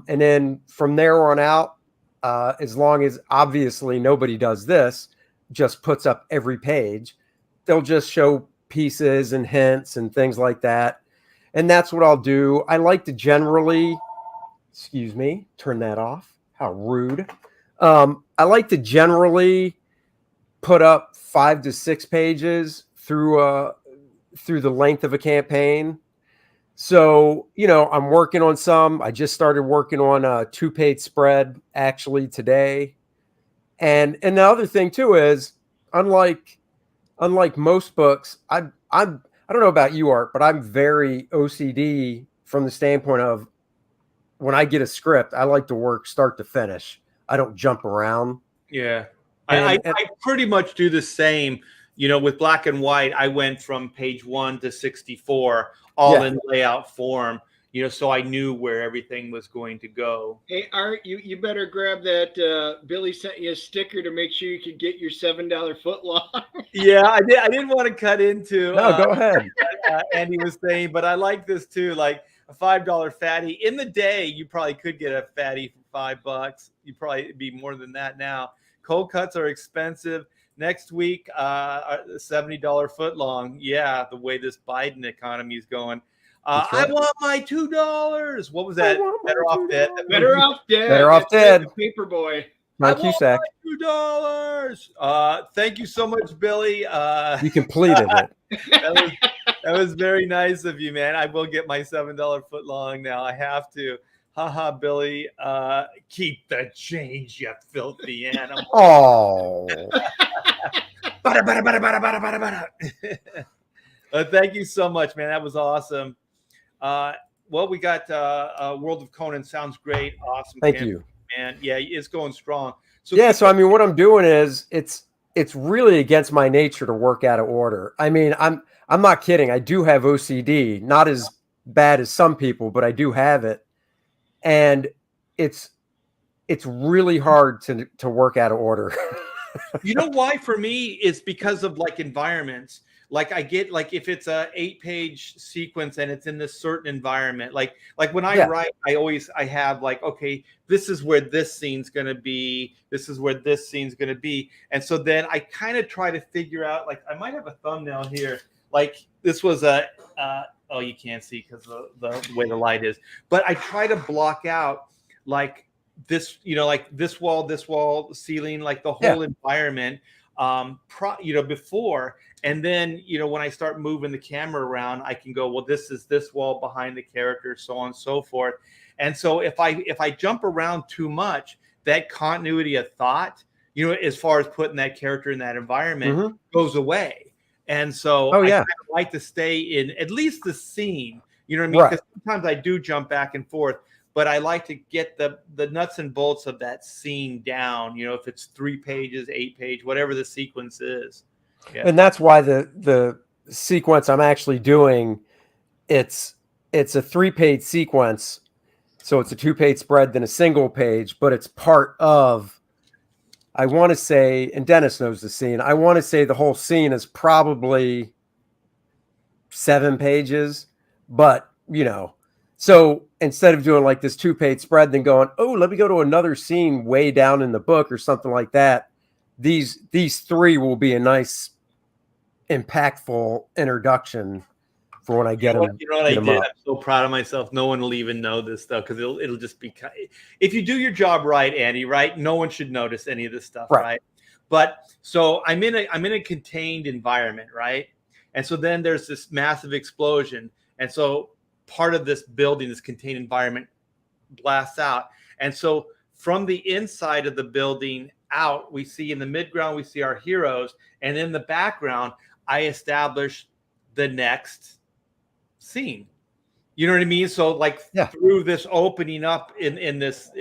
And then from there on out, as long as obviously nobody does this, just puts up every page, they'll just show pieces and hints and things like that. And that's what I'll do. I like to generally, turn that off. How rude. I like to generally put up 5 to 6 pages through the length of a campaign. So, you know, I'm working on some. I just started working on a 2-page spread actually today. And the other thing too is, unlike most books, I don't know about you, Art, but I'm very OCD from the standpoint of, when I get a script, I like to work start to finish. I don't jump around. Yeah. I pretty much do the same. You know, with black and white, I went from page 1 to 64, all in layout form, you know, so I knew where everything was going to go. Hey, Art, you better grab that. Billy sent you a sticker to make sure you could get your $7 footlong. Yeah, I didn't want to cut into. No, go ahead. Andy was saying, but I like this too. Like a $5 fatty in the day, you probably could get a fatty for $5. You'd probably be more than that now. Cold cuts are expensive. Next week, $70 footlong. Yeah, the way this Biden economy is going. Right. I want my $2. What was that? Better off dead. Better off dead. Better off dead. Paperboy. Not Cusack. $2. Thank you so much, Billy. You completed it. That was very nice of you, man. I will get my $7 footlong now. I have to. Haha, Billy. Keep the change, you filthy animal. Oh. Thank you so much, man. That was awesome. Well, we got World of Conan. Sounds great. Awesome. Thank you, man. Yeah, it's going strong. So I mean, what I'm doing is it's really against my nature to work out of order. I mean, I'm not kidding. I do have OCD, not as bad as some people, but I do have it, and it's really hard to work out of order. You know why? For me, it's because of like environments. Like I get, like if it's a 8-page sequence and it's in this certain environment, like when I write, I have like, okay, this is where this scene's going to be. This is where this scene's going to be. And so then I kind of try to figure out, like, I might have a thumbnail here. Like this was oh, you can't see because the way the light is, but I try to block out like this, you know, like this wall, ceiling, like the whole environment. before. And then, when I start moving the camera around, I can go, well, this is this wall behind the character, so on and so forth. And so if I jump around too much, that continuity of thought, as far as putting that character in that environment goes away. And so I kind of like to stay in at least the scene, you know what I mean? Because sometimes I do jump back and forth, but I like to get the nuts and bolts of that scene down, if it's 3 pages, 8 page, whatever the sequence is. Yeah. And that's why the sequence I'm actually doing, it's a 3-page sequence. So it's a 2-page spread, then a single page, but it's part of, I want to say, and Dennis knows the scene, I want to say the whole scene is probably 7 pages, but so instead of doing like this 2-page spread, then going, oh, let me go to another scene way down in the book or something like that, these 3 will be a nice, impactful introduction for when I get them. You know what I did? I'm so proud of myself. No one will even know this stuff because it'll just be. If you do your job right, Andy, right, no one should notice any of this stuff, right? But so I'm in a contained environment, right? And so then there's this massive explosion, and so part of this building, this contained environment, blasts out, and so from the inside of the building out, we see in the midground, we see our heroes, and in the background, I establish the next scene. You know what I mean? So like through this opening up in this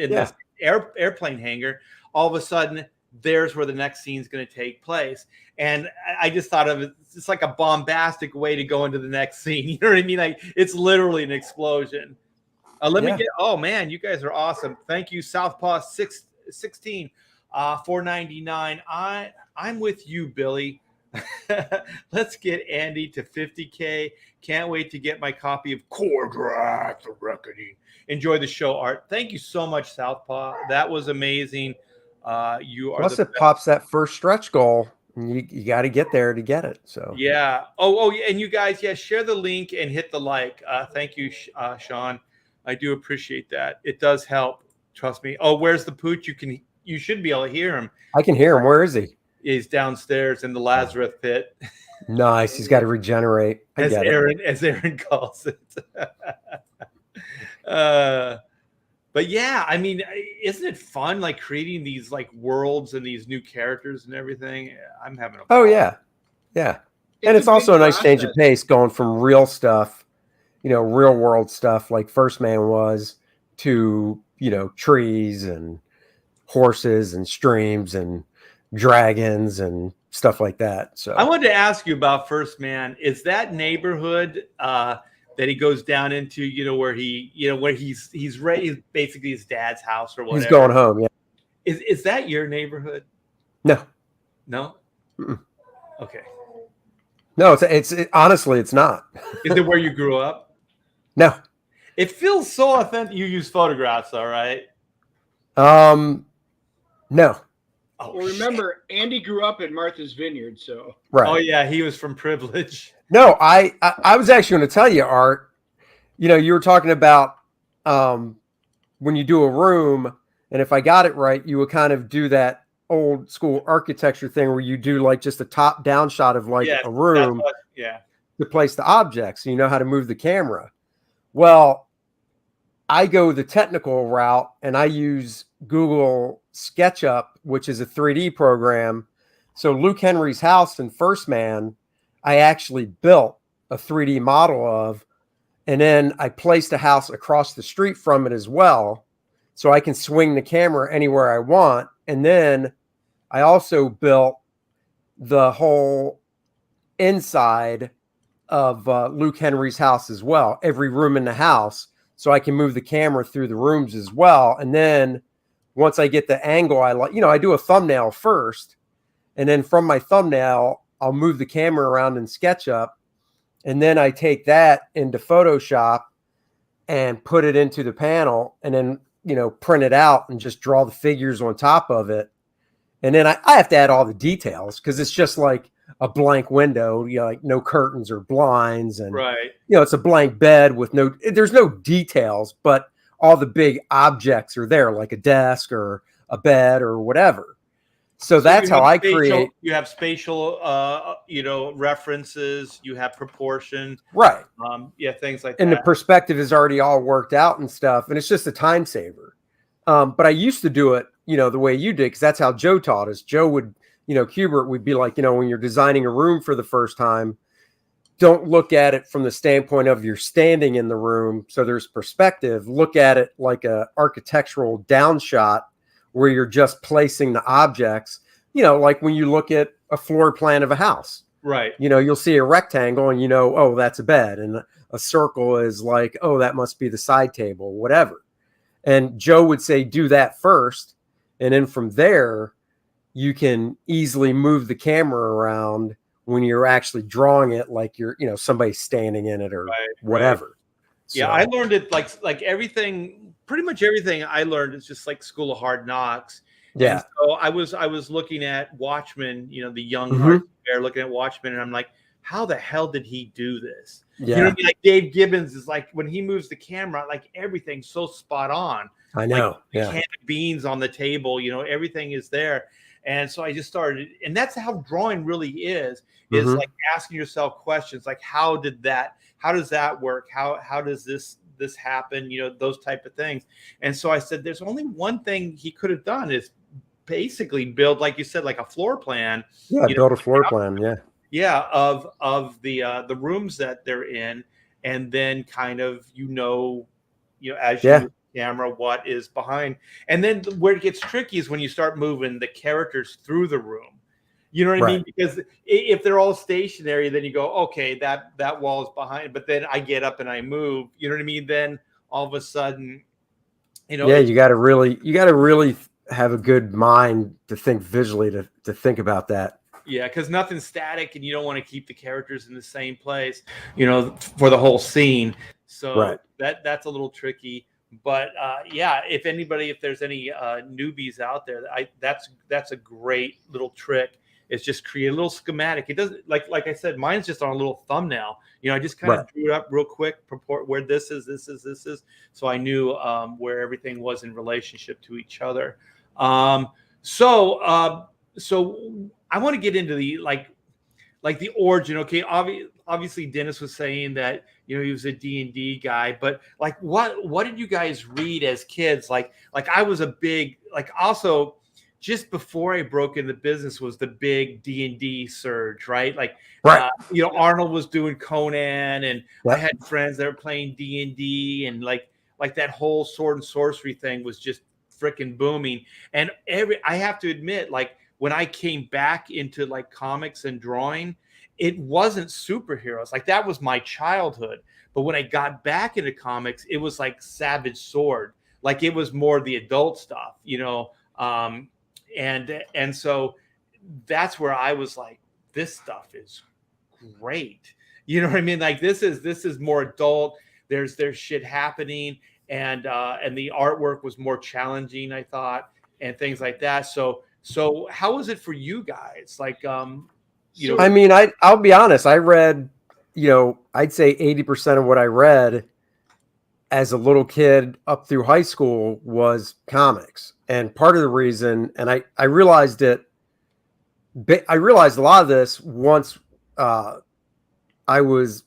airplane hangar, all of a sudden there's where the next scene is going to take place. And I just thought of it, it's like a bombastic way to go into the next scene. You know what I mean? Like it's literally an explosion. Let me get, oh man, you guys are awesome. Thank you. Southpaw 16, $4.99. I'm with you, Billy. Let's get Andy to 50K. Can't wait to get my copy of Cordrat, The Reckoning. Enjoy the show, Art. Thank you so much, Southpaw. That was amazing. You are. Plus, it pops that first stretch goal. And you got to get there to get it. So yeah. Oh, and you guys, share the link and hit the like. Thank you, Sean. I do appreciate that. It does help. Trust me. Oh, where's the pooch? You should be able to hear him. I can hear him. Where is he? He's downstairs in the Lazarus pit. Nice. He's got to regenerate. As Aaron calls it. But yeah, I mean, isn't it fun like creating these like worlds and these new characters and everything? I'm having a fun. Oh yeah. And it's also a nice change of pace going from real stuff, real world stuff like First Man was, to trees and horses and streams and dragons and stuff like that. So I wanted to ask you about First Man. Is that neighborhood that he goes down into, where he's raised, basically his dad's house or whatever? He's going home. Yeah. Is that your neighborhood? No. Mm-mm. Okay. No, it's honestly, it's not. Is it where you grew up? No. It feels so authentic. You use photographs, all right? No. Oh, well, remember, Andy grew up in Martha's Vineyard, so. Right. Oh yeah, he was from privilege. No, I was actually going to tell you, Art. You were talking about when you do a room, and if I got it right, you would kind of do that old school architecture thing where you do like just a top down shot of like a room to place the objects. So you know how to move the camera. Well, I go the technical route and I use Google SketchUp, which is a 3D program. So Luke Henry's house in First Man, I actually built a 3D model of, and then I placed a house across the street from it as well. So I can swing the camera anywhere I want. And then I also built the whole inside of Luke Henry's house as well, every room in the house. So I can move the camera through the rooms as well. And then once I get the angle, I do a thumbnail first. And then from my thumbnail, I'll move the camera around in SketchUp. And then I take that into Photoshop and put it into the panel and then, print it out and just draw the figures on top of it. And then I have to add all the details because it's just like a blank window, like no curtains or blinds. And, it's a blank bed with there's no details, but all the big objects are there, like a desk or a bed or whatever. So that's you how have I spatial, create. You have spatial, references. You have proportion. Right. Yeah, things like And the that. perspective is already all worked out and stuff. And it's just a time saver. But I used to do it, the way you did, because that's how Joe taught us. Joe would, Hubert would be like, when you're designing a room for the first time, don't look at it from the standpoint of you're standing in the room. So there's perspective. Look at it like a architectural downshot where you're just placing the objects, like when you look at a floor plan of a house. Right. You'll see a rectangle and oh, that's a bed. And a circle is like, oh, that must be the side table, whatever. And Joe would say, do that first. And then from there, you can easily move the camera around when you're actually drawing it, like you're, somebody standing in it or whatever. Right. Yeah. I learned it like everything, pretty much everything I learned is just like School of Hard Knocks. Yeah. And so I was looking at Watchmen, the young Art Bear looking at Watchmen, and I'm like, how the hell did he do this? Yeah. You know what I mean? Like Dave Gibbons is like, when he moves the camera, like everything's so spot on. I know. Like, yeah. Can of beans on the table, everything is there. And so I just started, and that's how drawing really is like asking yourself questions like, how does that work? How does this happen? Those type of things. And so I said, there's only one thing he could have done is basically build, like you said, like a floor plan. Yeah, build a floor plan. Yeah. Yeah, of the rooms that they're in, and then kind of as you move the camera, what is behind, and then where it gets tricky is when you start moving the characters through the room. You know what I mean? Because if they're all stationary, then you go, okay, that wall is behind, but then I get up and I move. You know what I mean? Then all of a sudden, yeah, you got to really have a good mind to think visually to think about that. Yeah, because nothing's static, and you don't want to keep the characters in the same place, for the whole scene. So that's a little tricky. But if there's any newbies out there, that's a great little trick. Is just create a little schematic. It doesn't like I said, mine's just on a little thumbnail. I just kind of drew it up real quick, purport where this is, so I knew where everything was in relationship to each other. So I want to get into the like the origin. Okay, obviously Dennis was saying that he was a D&D guy, but like what did you guys read as kids? Like I was a big also just before I broke into business was the big D&D surge, right? Arnold was doing Conan, and I had friends that were playing D&D, and like that whole sword and sorcery thing was just freaking booming. And I have to admit, like when I came back into like comics and drawing, it wasn't superheroes. Like that was my childhood. But when I got back into comics, it was like Savage Sword. Like it was more the adult stuff, and so that's where I was like, this stuff is great. You know what I mean? Like this is more adult. There's shit happening, and the artwork was more challenging, I thought, and things like that. So how was it for you guys? Like, I mean, I'll be honest. I read, I'd say 80% of what I read as a little kid up through high school was comics. And part of the reason, and I realized a lot of this once I was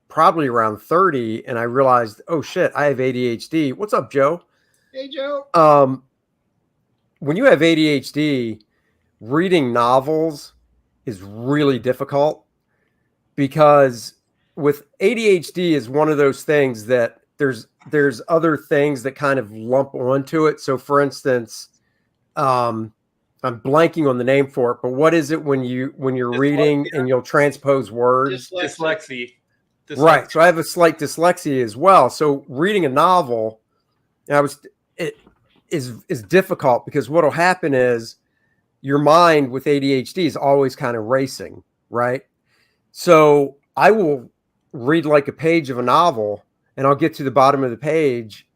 probably around 30, and I realized, oh shit, I have ADHD. What's up, Joe? Hey, Joe. When you have ADHD, reading novels is really difficult, because with ADHD is one of those things that there's other things that kind of lump onto it. So for instance, I'm blanking on the name for it, but what is it when you're reading and you'll transpose words? Dyslexia. Right. So I have a slight dyslexia as well. So reading a novel, it is difficult, because what'll happen is your mind with ADHD is always kind of racing, right? So I will read like a page of a novel, and I'll get to the bottom of the page,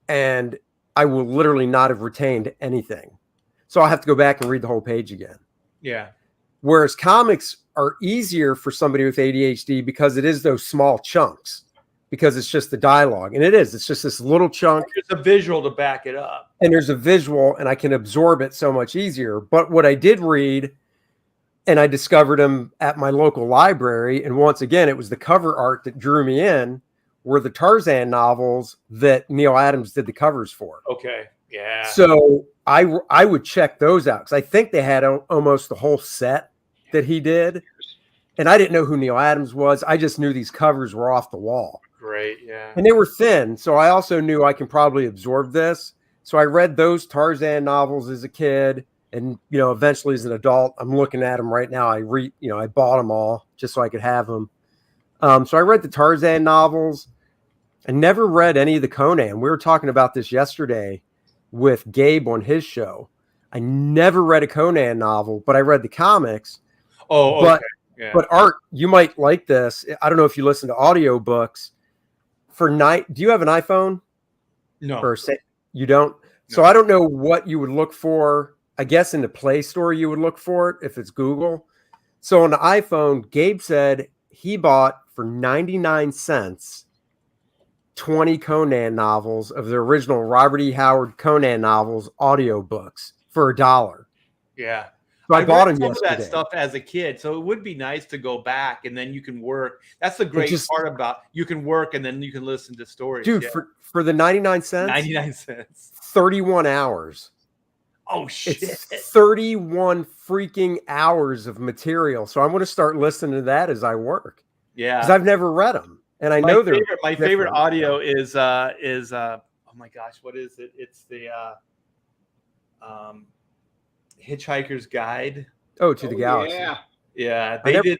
and I will literally not have retained anything. So I'll have to go back and read the whole page again. Yeah. Whereas comics are easier for somebody with ADHD because it is those small chunks, because it's just the dialogue. And it's just this little chunk. There's a visual to back it up. And there's a visual, and I can absorb it so much easier. But what I did read, and I discovered them at my local library, and once again, it was the cover art that drew me in, were the Tarzan novels that Neil Adams did the covers for. Okay. Yeah. So I would check those out because I think they had almost the whole set that he did. And I didn't know who Neil Adams was. I just knew these covers were off the wall. Great. Yeah. And they were thin. So I also knew I can probably absorb this. So I read those Tarzan novels as a kid. And, eventually as an adult, I'm looking at them right now. I bought them all just so I could have them. So I read the Tarzan novels. I never read any of the Conan. We were talking about this yesterday with Gabe on his show. I never read a Conan novel, but I read the comics. Oh, okay. Yeah. But Art, you might like this. I don't know if you listen to audiobooks. Do you have an iPhone? No. You don't? No. So I don't know what you would look for. I guess in the Play Store you would look for it if it's Google. So on the iPhone, Gabe said he bought for 99 cents 20 Conan novels of the original Robert E. Howard Conan novels audiobooks for $1. Yeah. So I bought them some yesterday. of that stuff as a kid, so it would be nice to go back and then you can work. That's the great part about you can work and then you can listen to stories. Dude, for the 99 cents, 99 cents, 31 hours. Oh shit! It's 31 freaking hours of material. So I'm going to start listening to that as I work. Yeah, because I've never read them, and I know they're my favorite audio is oh my gosh, what is it? It's the Hitchhiker's Guide. To the Galaxy. Yeah. They did.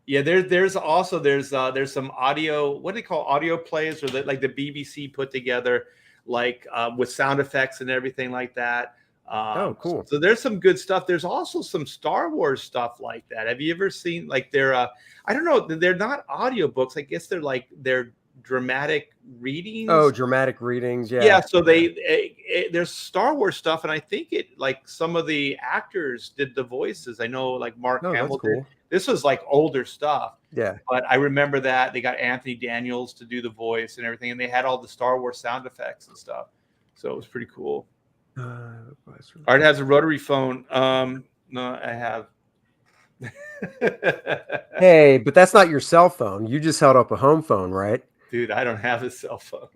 Yeah, there's some audio. What do they call audio plays, or like the BBC put together, like with sound effects and everything like that. Cool. So there's some good stuff. There's also some Star Wars stuff like that. Have you ever seen like I don't know, they're not audiobooks. I guess they're dramatic readings. Oh, dramatic readings. Yeah. Yeah. So there's Star Wars stuff, and I think like some of the actors did the voices. I know like Mark Hamill. Cool. This was like older stuff. Yeah. But I remember that they got Anthony Daniels to do the voice and everything, and they had all the Star Wars sound effects and stuff. So it was pretty cool. Art has a rotary phone. No, I have. Hey, but that's not your cell phone. You just held up a home phone, right? Dude, I don't have a cell phone.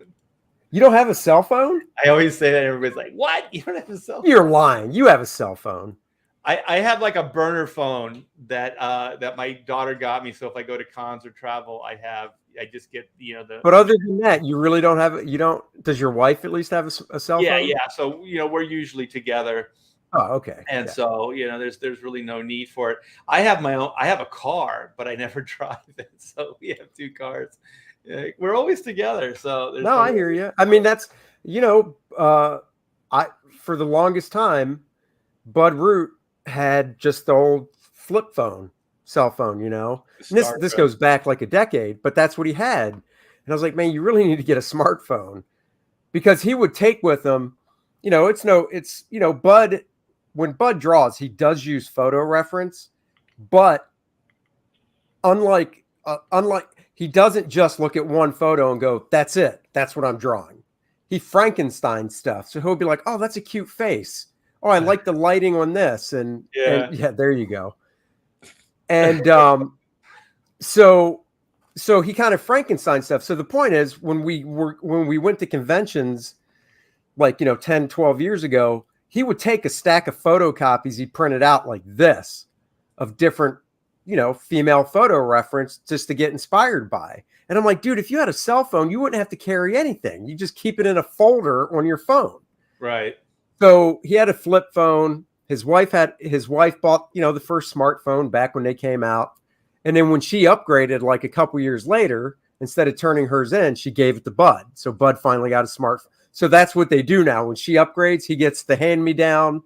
You don't have a cell phone? I always say that. Everybody's like, what? You don't have a cell phone? You're lying. You have a cell phone. I have like a burner phone that my daughter got me. So if I go to cons or travel, I just get But other than that, you really don't have. You don't. Does your wife at least have a cell phone? Yeah. So we're usually together. Oh, okay. And so there's really no need for it. I have my own. I have a car, but I never drive it. So we have two cars. We're always together. So I hear you. I mean, that's for the longest time, Bud Root had just the old flip phone, cell phone, And this goes back like a decade, but that's what he had. And I was like, man, you really need to get a smartphone, because he would take with him, Bud, when Bud draws, he does use photo reference, but unlike he doesn't just look at one photo and go, that's it. That's what I'm drawing. He Frankenstein stuff. So he'll be like, oh, that's a cute face. Oh, I like the lighting on this. And there you go. And so he kind of Frankenstein stuff. So the point is, when we went to conventions, like, 10, 12 years ago, he would take a stack of photocopies he printed out like this of different, female photo reference just to get inspired by. And I'm like, dude, if you had a cell phone, you wouldn't have to carry anything. You just keep it in a folder on your phone. Right. So he had a flip phone. His wife bought, the first smartphone back when they came out. And then when she upgraded, like a couple years later, instead of turning hers in, she gave it to Bud. So Bud finally got a smartphone. So that's what they do now. When she upgrades, he gets the hand-me-down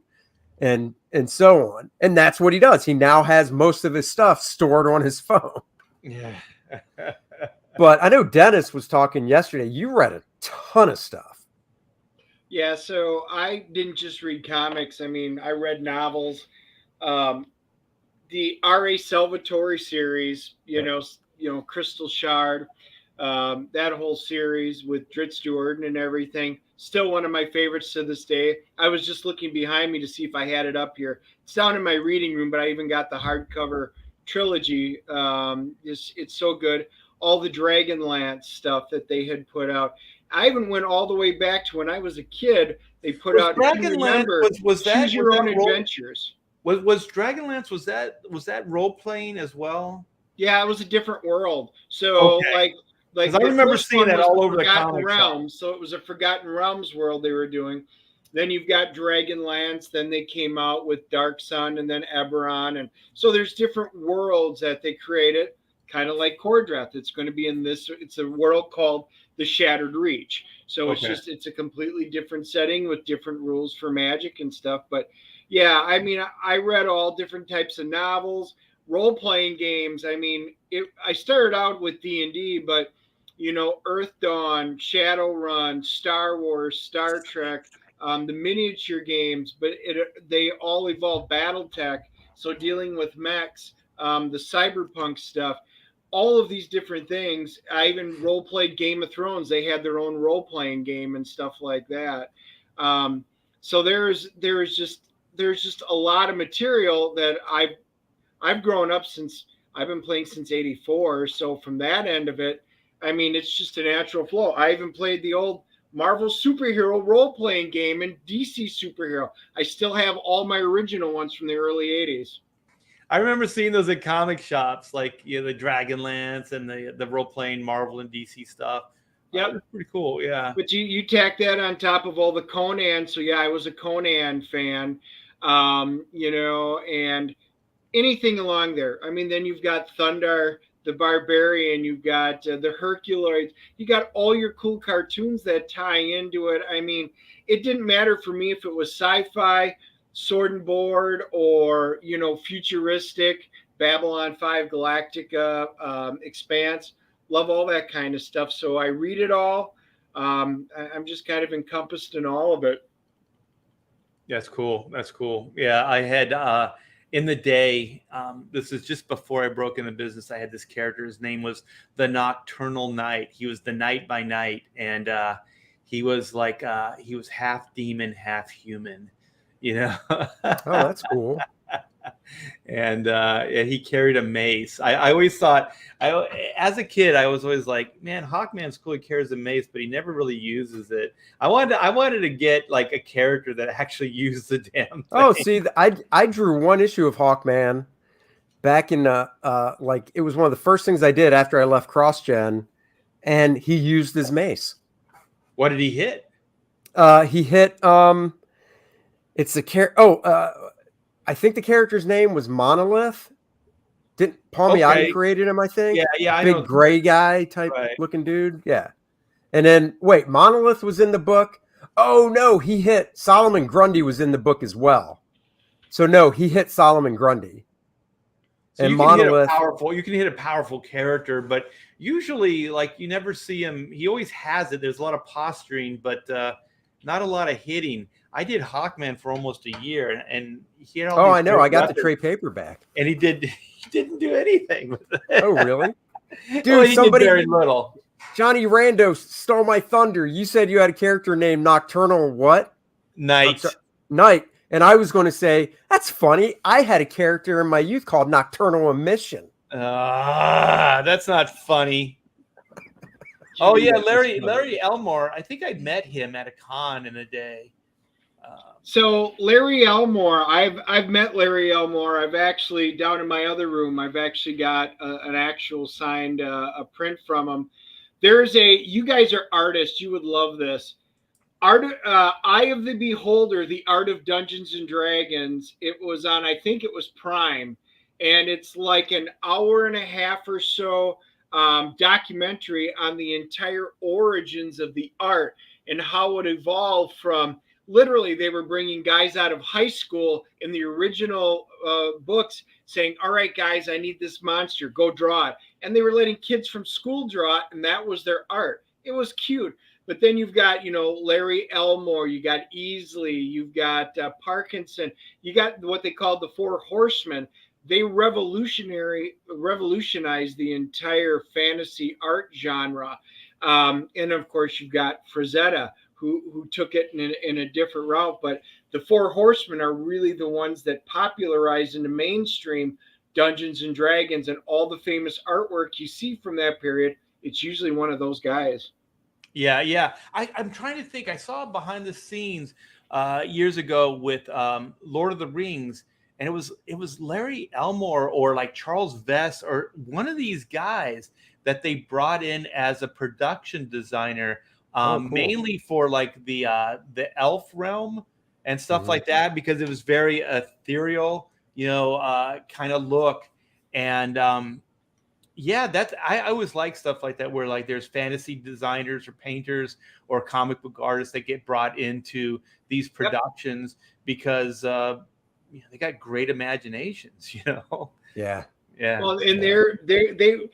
and so on. And that's what he does. He now has most of his stuff stored on his phone. Yeah. But I know Dennis was talking yesterday. You read a ton of stuff. Yeah, so I didn't just read comics. I mean, I read novels. The R.A. Salvatore series, Crystal Shard. That whole series with Dritz Jordan and everything. Still one of my favorites to this day. I was just looking behind me to see if I had it up here. It's down in my reading room, but I even got the hardcover trilogy. It's so good. All the Dragonlance stuff that they had put out. I even went all the way back to when I was a kid. They put out, if you remember, Choose Your Own Adventures. Was Dragonlance, was that role playing as well? Yeah, it was a different world. So okay. like I remember seeing that all over the Forgotten Realms. So it was a Forgotten Realms world they were doing. Then you've got Dragonlance. Then they came out with Dark Sun and then Eberron. And so there's different worlds that they created, kind of like Cordreth. It's going to be in this. It's a world called the Shattered Reach. So it's a completely different setting with different rules for magic and stuff. But yeah, I mean, I read all different types of novels, role-playing games. I mean, I started out with D&D, but Earth Dawn, Shadowrun, Star Wars, Star Trek, the miniature games, but they all evolved BattleTech. So dealing with mechs, the cyberpunk stuff, all of these different things. I even role-played Game of Thrones. They had their own role-playing game and stuff like that. So there's just a lot of material that I've grown up since. I've been playing since '84. So from that end of it, I mean, it's just a natural flow. I even played the old Marvel superhero role-playing game and DC superhero. I still have all my original ones from the early '80s. I remember seeing those at comic shops, like the Dragonlance and the role-playing Marvel and DC stuff. Yeah, pretty cool. Yeah, but you tack that on top of all the Conan. So yeah, I was a Conan fan. And anything along there. I mean, then you've got Thunder the Barbarian, you've got the Herculoids, you got all your cool cartoons that tie into it. I mean, it didn't matter for me if it was sci-fi, sword and board, or futuristic, Babylon 5, Galactica, Expanse. Love all that kind of stuff. So I read it all. I'm just kind of encompassed in all of it. That's cool. Yeah, I had in the day, this is just before I broke into business, I had this character. His name was the Nocturnal Knight. He was the Knight by Night, and he was like he was half demon, half human. Oh, that's cool. And he carried a mace. I always thought, as a kid, I was always like, man, Hawkman's cool. He carries a mace, but he never really uses it. I wanted to get like a character that actually used the damn thing. Oh, see, I drew one issue of Hawkman back in like it was one of the first things I did after I left CrossGen, and he used his mace. What did he hit? He hit it's the I think the character's name was Monolith. Didn't Palmiotti created him, I think? Yeah, I big know. Gray guy type looking dude. Yeah. And then wait, Monolith was in the book. Oh no, he hit Solomon Grundy was in the book as well. So no, he hit Solomon Grundy. So and you can hit a powerful character, but usually like you never see him. He always has it. There's a lot of posturing, but not a lot of hitting. I did Hawkman for almost a year, and he had all these I know. I got weapons, the trade paperback, and he didn't do anything with it. Oh, really? Dude, well, he did very little. Johnny Rando stole my thunder. You said you had a character named Nocturnal what? Night. Night. And I was going to say, that's funny. I had a character in my youth called Nocturnal Emission. That's not funny. Oh yeah, Larry Elmore. I think I met him at a con in a day. So Larry Elmore, I've met Larry Elmore. I've actually down in my other room. I've actually got an actual signed a print from him. You guys are artists. You would love this. Eye of the Beholder, The Art of Dungeons and Dragons. It was on, I think it was Prime, and it's like an hour and a half or so documentary on the entire origins of the art and how it evolved from. Literally, they were bringing guys out of high school in the original books saying, all right, guys, I need this monster. Go draw it. And they were letting kids from school draw it, and that was their art. It was cute. But then you've got, Larry Elmore. You got Easley. You've got Parkinson. You got what they called the Four Horsemen. they revolutionized the entire fantasy art genre. And of course, you've got Frazetta, who took it in a different route. But the Four Horsemen are really the ones that popularized in the mainstream Dungeons and Dragons, and all the famous artwork you see from that period. It's usually one of those guys. Yeah, yeah. I'm trying to think. I saw behind the scenes years ago with Lord of the Rings, and it was Larry Elmore or like Charles Vess or one of these guys that they brought in as a production designer, cool. mainly for like the elf realm and stuff like that, because it was very ethereal, kind of look. And yeah, that's I always like stuff like that where like there's fantasy designers or painters or comic book artists that get brought into these productions because they got great imaginations, Yeah. Yeah. Well, and they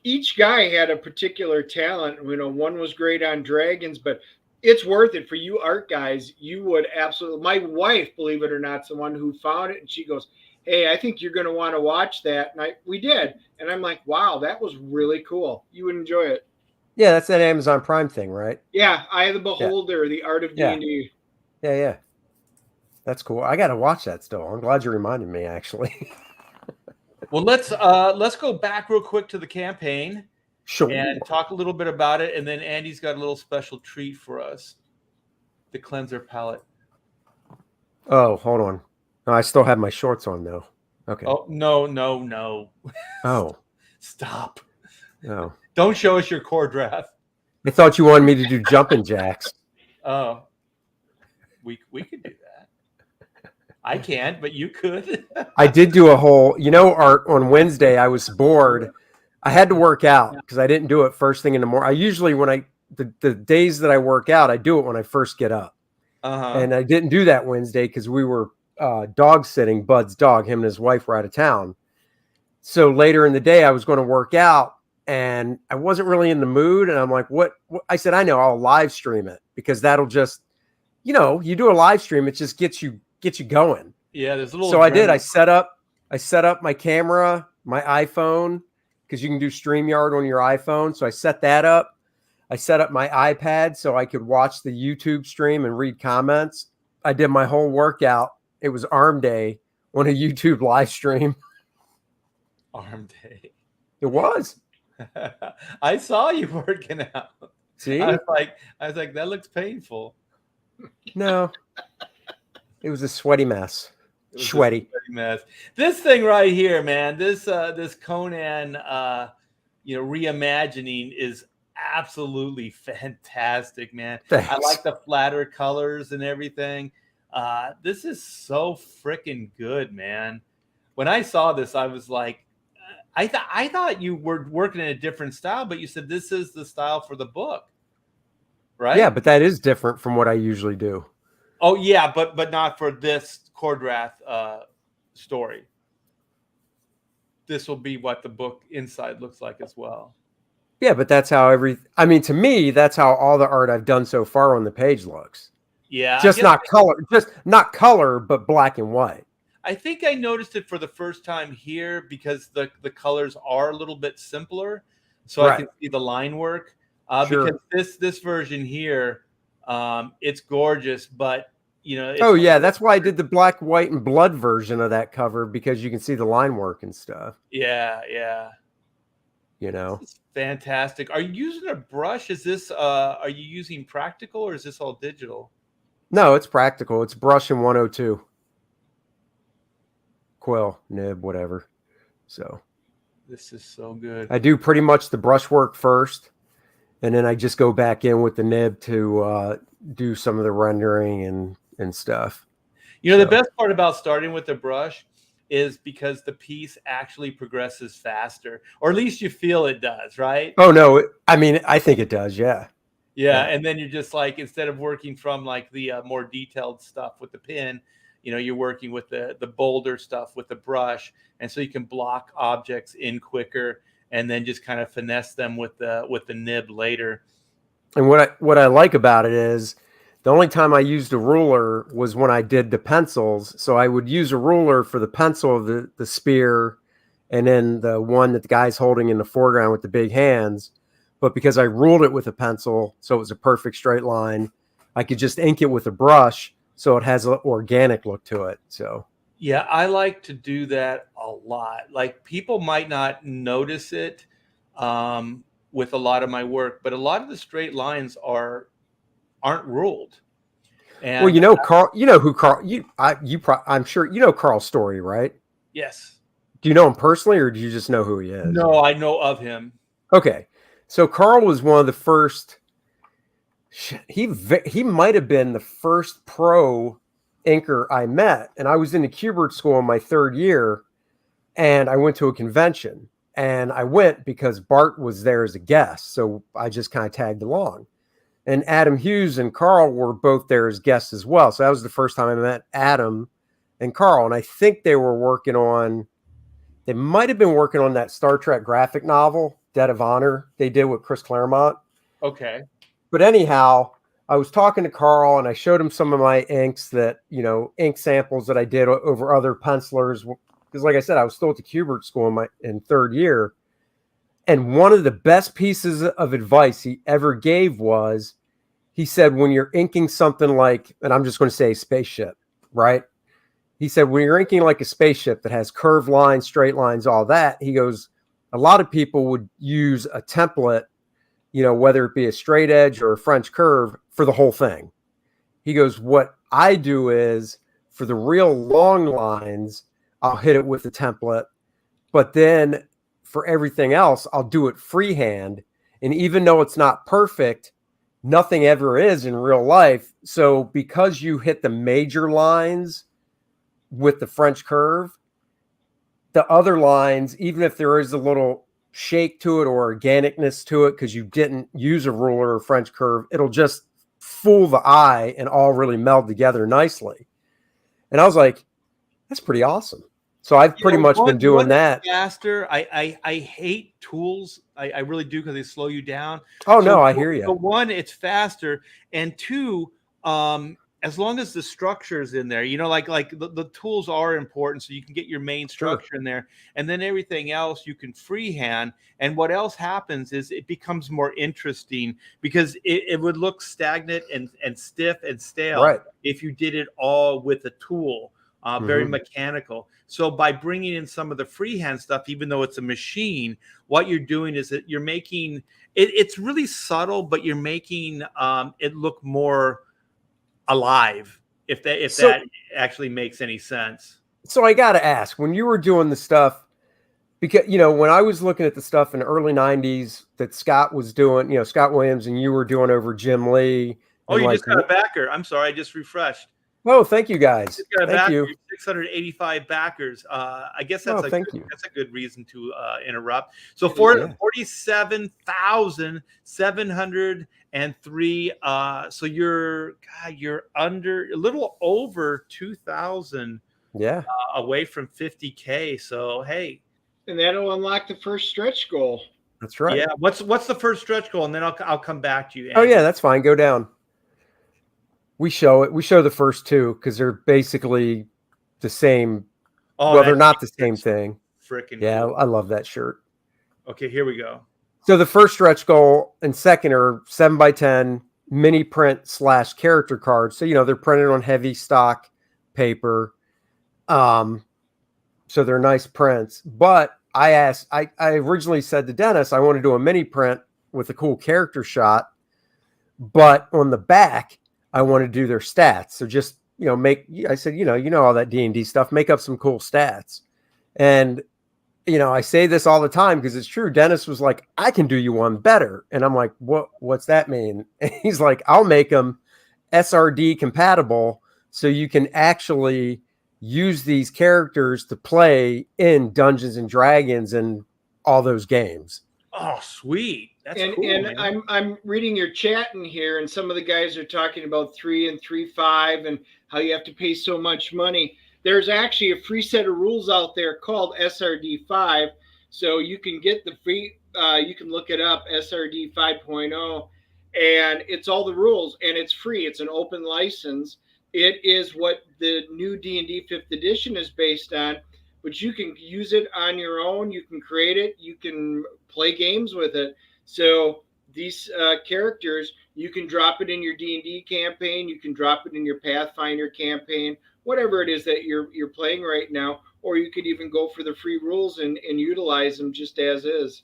each guy had a particular talent. One was great on dragons, but it's worth it for you art guys. You would absolutely. My wife, believe it or not, is the one who found it, and she goes, "Hey, I think you're going to want to watch that." And we did, and I'm like, "Wow, that was really cool. You would enjoy it." Yeah, that's that Amazon Prime thing, right? Yeah, Eye of the Beholder, the art of D&D. Yeah. That's cool. I got to watch that still. I'm glad you reminded me, actually. Well, let's go back real quick to the campaign. Sure. And talk a little bit about it, and then Andy's got a little special treat for us. The cleanser palette. Oh, hold on. No, I still have my shorts on though. Okay. Oh, no. Oh. Stop. Oh. Don't show us your core draft. I thought you wanted me to do jumping jacks. Oh. We could do that. I can't, but you could. I did do a whole, Art, on Wednesday. I was bored. I had to work out because I didn't do it first thing in the morning. I usually, the days that I work out, I do it when I first get up. And I didn't do that Wednesday because we were dog sitting Bud's dog. Him and his wife were out of town. So later in the day, I was going to work out and I wasn't really in the mood. And I'm like, what? I said, I know, I'll live stream it because that'll just, you do a live stream. It just gets you going. Yeah. There's a little. So I did. I set up my camera, my iPhone, because you can do StreamYard on your iPhone. So I set that up. I set up my iPad so I could watch the YouTube stream and read comments. I did my whole workout. It was arm day on a YouTube live stream. Arm day. It was. I saw you working out. See? I was like, that looks painful. No. It was a sweaty mess. Sweaty mess. This thing right here, man. This Conan, reimagining is absolutely fantastic, man. Thanks. I like the flatter colors and everything. This is so freaking good, man. When I saw this, I was like, I thought you were working in a different style, but you said this is the style for the book, right? Yeah, but that is different from what I usually do. Oh yeah, but not for this Cordrath story. This will be what the book inside looks like as well. Yeah, but that's how to me, that's how all the art I've done so far on the page looks. Yeah. Just not color, but black and white. I think I noticed it for the first time here because the colors are a little bit simpler. So I can see the line work. Sure. Because this version here, it's gorgeous, but that's why I did the black, white, and blood version of that cover because you can see the line work and stuff. Yeah. This is fantastic. Are you using a brush? Is this are you using practical or is this all digital? No, it's practical. It's brush in 102. Quill, nib, whatever. So this is so good. I do pretty much the brush work first, and then I just go back in with the nib to do some of the rendering and stuff. The best part about starting with the brush is because the piece actually progresses faster, or at least you feel it does, right? Oh no, I think it does, yeah. And then you're just like, instead of working from like the more detailed stuff with the pen, you're working with the bolder stuff with the brush, and so you can block objects in quicker and then just kind of finesse them with the nib later. And what I like about it is The only time I used a ruler was when I did the pencils. So I would use a ruler for the pencil of the spear, and then the one that the guy's holding in the foreground with the big hands. But because I ruled it with a pencil, so it was a perfect straight line, I could just ink it with a brush, so it has an organic look to it. So yeah, I like to do that a lot. Like people might not notice it with a lot of my work, but a lot of the straight lines aren't ruled. And well, you know, Carl, you know who Carl, I'm sure you know Carl's story, right? yes, Do you know him personally, or do you just know who he is? no, I know of him. Okay, so Carl was one of the first. He might have been the first pro inker I met, and I was in the Kubert school in my third year, and I went to a convention, and I went because Bart was there as a guest, so I just kind of tagged along. And Adam Hughes and Carl were both there as guests as well, so that was the first time I met Adam and Carl, and I think they might have been working on that Star Trek graphic novel, Debt of Honor, they did with Chris Claremont. Okay. But anyhow, I was talking to Carl and I showed him some of my inks ink samples that I did over other pencilers. Because like I said, I was still at the Kubert school in third year. And one of the best pieces of advice he ever gave was, he said, when you're inking something like, and I'm just going to say spaceship, right? He said, when you're inking like a spaceship that has curved lines, straight lines, all that, he goes, a lot of people would use a template, whether it be a straight edge or a French curve, for the whole thing. He goes, what I do is for the real long lines, I'll hit it with the template, but then for everything else, I'll do it freehand. And even though it's not perfect, nothing ever is in real life. So because you hit the major lines with the French curve, the other lines, even if there is a little shake to it or organicness to it because you didn't use a ruler or French curve, it'll just fool the eye and all really meld together nicely. And I was like, that's pretty awesome. So I've pretty much been doing that. Faster. I hate tools. I really do, because they slow you down. Oh, so, no, I hear you. So one, it's faster. And two, as long as the structure is in there, like the tools are important, so you can get your main structure in there, and then everything else you can freehand. And what else happens is it becomes more interesting, because it would look stagnant and stiff and stale if you did it all with a tool, very mechanical. So by bringing in some of the freehand stuff, even though it's a machine, what you're doing is that you're making it's really subtle, but you're making it look more alive, if that actually makes any sense. So I got to ask, when you were doing the stuff, because when I was looking at the stuff in the early 90s that Scott was doing, Scott Williams, and you were doing over Jim Lee. Oh, you just got a backer. I'm sorry, I just refreshed. Oh, thank you guys. Thank you. 685 backers. I guess that's that's a good reason to interrupt. So 47,703. So you're under a little over 2,000. Yeah. Away from 50K. So hey. And that'll unlock the first stretch goal. That's right. Yeah. What's the first stretch goal? And then I'll come back to you, Andy. Oh yeah, that's fine. Go down. We show it. We show the first two because they're basically the same. Oh, well, they're not the same thing. Freaking yeah, cool. I love that shirt. Okay, here we go. So the first stretch goal and second are 7x10 mini print / character cards. So they're printed on heavy stock paper. So they're nice prints. But I originally said to Dennis, I want to do a mini print with a cool character shot, but on the back, I want to do their stats. So just, I said, all that D&D stuff, make up some cool stats. And, I say this all the time because it's true. Dennis was like, I can do you one better. And I'm like, what's that mean? And he's like, I'll make them SRD compatible so you can actually use these characters to play in Dungeons and Dragons and all those games. Oh, sweet. That's cool. And I'm reading your chat in here, and some of the guys are talking about 3 and 3.5 and how you have to pay so much money. There's actually a free set of rules out there called SRD 5. So you can get the free, you can look it up, SRD 5.0. and it's all the rules, and it's free. It's an open license. It is what the new D&D 5th edition is based on, but you can use it on your own. You can create it. You can play games with it. So these characters, you can drop it in your D&D campaign. You can drop it in your Pathfinder campaign, whatever it is that you're playing right now, or you could even go for the free rules and utilize them just as is.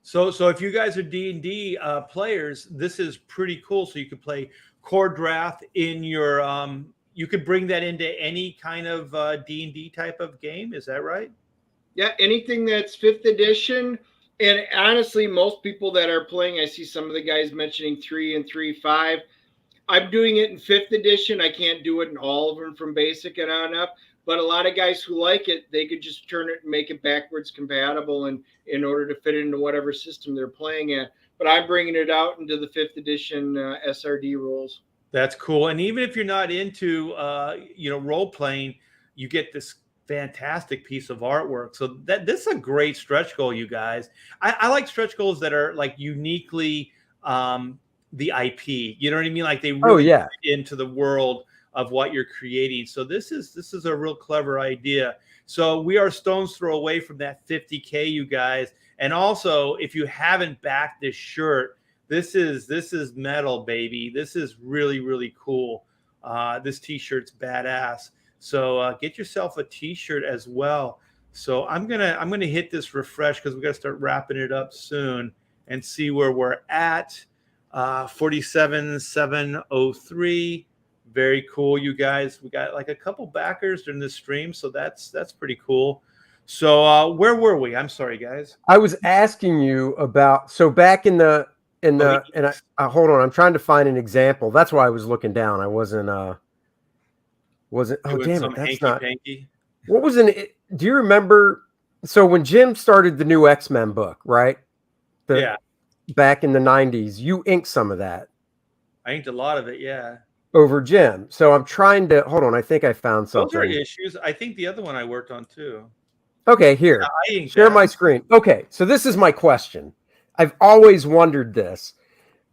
So if you guys are D&D players, this is pretty cool. So you could play Core Draft in your you could bring that into any kind of D&D type of game. Is that right? Yeah, anything that's 5th edition. And honestly, most people that are playing, I see some of the guys mentioning 3 and 3.5. I'm doing it in 5th edition. I can't do it in all of them from basic and on up. But a lot of guys who like it, they could just turn it and make it backwards compatible and in order to fit it into whatever system they're playing at. But I'm bringing it out into the 5th edition SRD rules. That's cool. And even if you're not into role playing, you get this fantastic piece of artwork. So this is a great stretch goal, you guys. I like stretch goals that are like uniquely the IP. You know what I mean? Like they really fit into the world of what you're creating. So this is a real clever idea. So we are stone's throw away from that 50K, you guys. And also, if you haven't backed this shirt, this is metal, baby. This is really, really cool. This t-shirt's badass. So get yourself a t-shirt as well. So I'm gonna hit this refresh because we got to start wrapping it up soon and see where we're at. 47,703. Very cool, you guys. We got like a couple backers during this stream, so that's pretty cool. So where were we? I'm sorry, guys. I was asking you about back in the and I hold on. I'm trying to find an example. That's why I was looking down. I wasn't. Oh damn it! That's not. What was do you remember? So when Jim started the new X-Men book, right? Yeah. Back in the 90s, you inked some of that. I inked a lot of it. Yeah. Over Jim. So I'm trying to hold on. I think I found something. Those are issues. I think the other one I worked on too. Okay, here. Yeah, share my screen. Okay, so this is my question. I've always wondered this,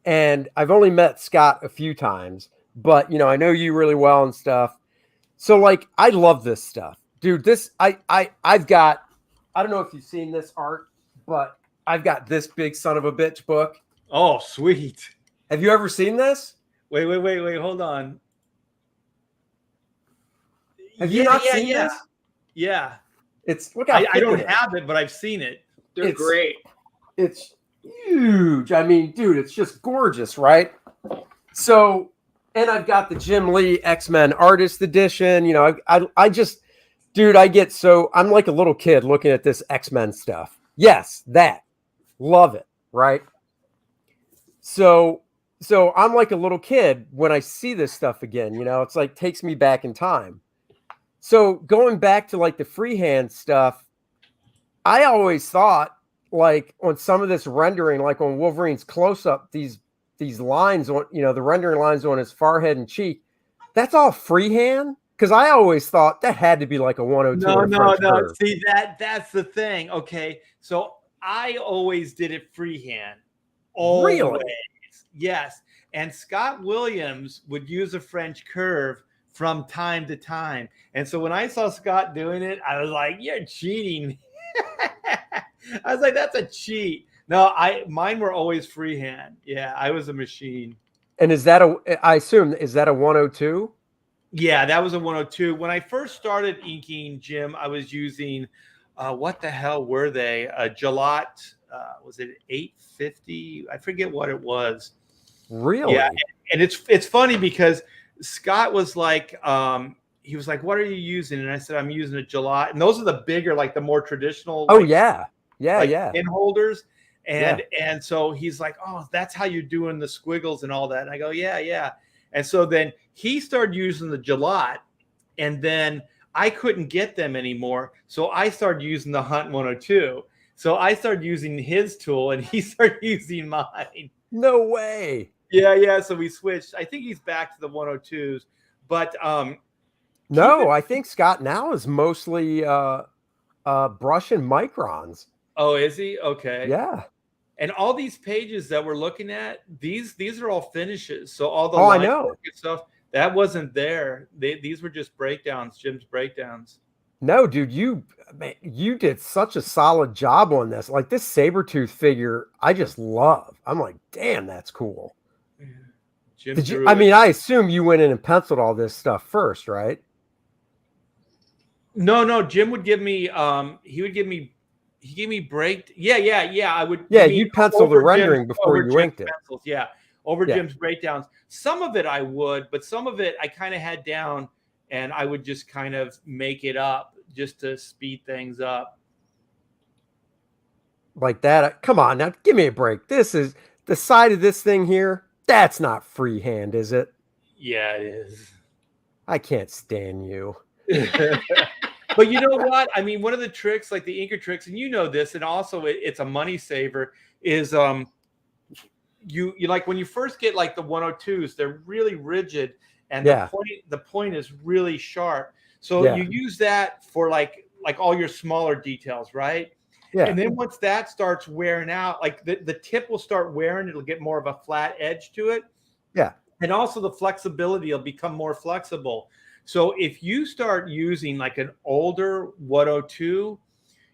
and I've only met Scott a few times, but I know you really well and stuff. So like, I love this stuff, dude. I've got. I don't know if you've seen this art, but I've got this big son of a bitch book. Oh, sweet. Have you ever seen this? Wait, hold on. Have you not seen this? Yeah. It's look. I don't have it, but I've seen it. They're great. It's huge. I mean, dude, it's just gorgeous, right? So, and I've got the Jim Lee X-Men Artist Edition. I just, dude, I'm like a little kid looking at this X-Men stuff. Yes, that. Love it, right? So I'm like a little kid when I see this stuff again, it's like takes me back in time. So going back to like the freehand stuff, I always thought like on some of this rendering, like on Wolverine's close up, these lines on, the rendering lines on his forehead and cheek, that's all freehand. Cause I always thought that had to be like a 102. No. See that's the thing. Okay. So I always did it freehand. Always. Really? Yes. And Scott Williams would use a French curve from time to time. And so when I saw Scott doing it, I was like, you're cheating. I was like, that's a cheat. No, mine were always freehand. Yeah, I was a machine. And is that I assume, is that a 102? Yeah, that was a 102. When I first started inking, Jim, I was using, what the hell were they? A Gillette, was it 850? I forget what it was. Really? Yeah, and it's funny because Scott was like, he was like, "What are you using?" And I said, "I'm using a Gillette." And those are the bigger, like the more traditional. Oh like, yeah. Pin holders. And so he's like, "Oh, that's how you're doing the squiggles and all that." And I go, "Yeah." And so then he started using the Gillette, and then I couldn't get them anymore, so I started using the Hunt 102. So I started using his tool, and he started using mine. No way. Yeah. So we switched. I think he's back to the 102s, but no, I think Scott now is mostly brush and microns. Oh, is he? Okay. Yeah. And all these pages that we're looking at, these are all finishes. So all the I line know. work and stuff, that wasn't there. These were just breakdowns, Jim's breakdowns. No, dude, you did such a solid job on this. Like this Sabretooth figure, I just love. I'm like, damn, that's cool. Jim Did you? drew I it. mean, I assume you went in and penciled all this stuff first, right? No, Jim would give me he gave me break. Yeah. I would. Yeah, you mean you penciled the over rendering Jim's- before over you Jim's inked it. pencils, yeah, over Yeah. Jim's breakdowns. Some of it I would, but some of it I kind of had down, and I would just kind of make it up just to speed things up. Like that. Come on, now give me a break. This is the side of this thing here. That's not freehand, is it? Yeah, it is. I can't stand you. But you know what? I mean, one of the tricks, like the inker tricks, and you know this, and also it's a money saver, is you like when you first get like the 102s, they're really rigid, and Yeah. the point is really sharp. So Yeah. you use that for like all your smaller details, right? Yeah. And then once that starts wearing out, like the tip will start wearing, it'll get more of a flat edge to it. Yeah. And also the flexibility will become more flexible. So if you start using like an older 102,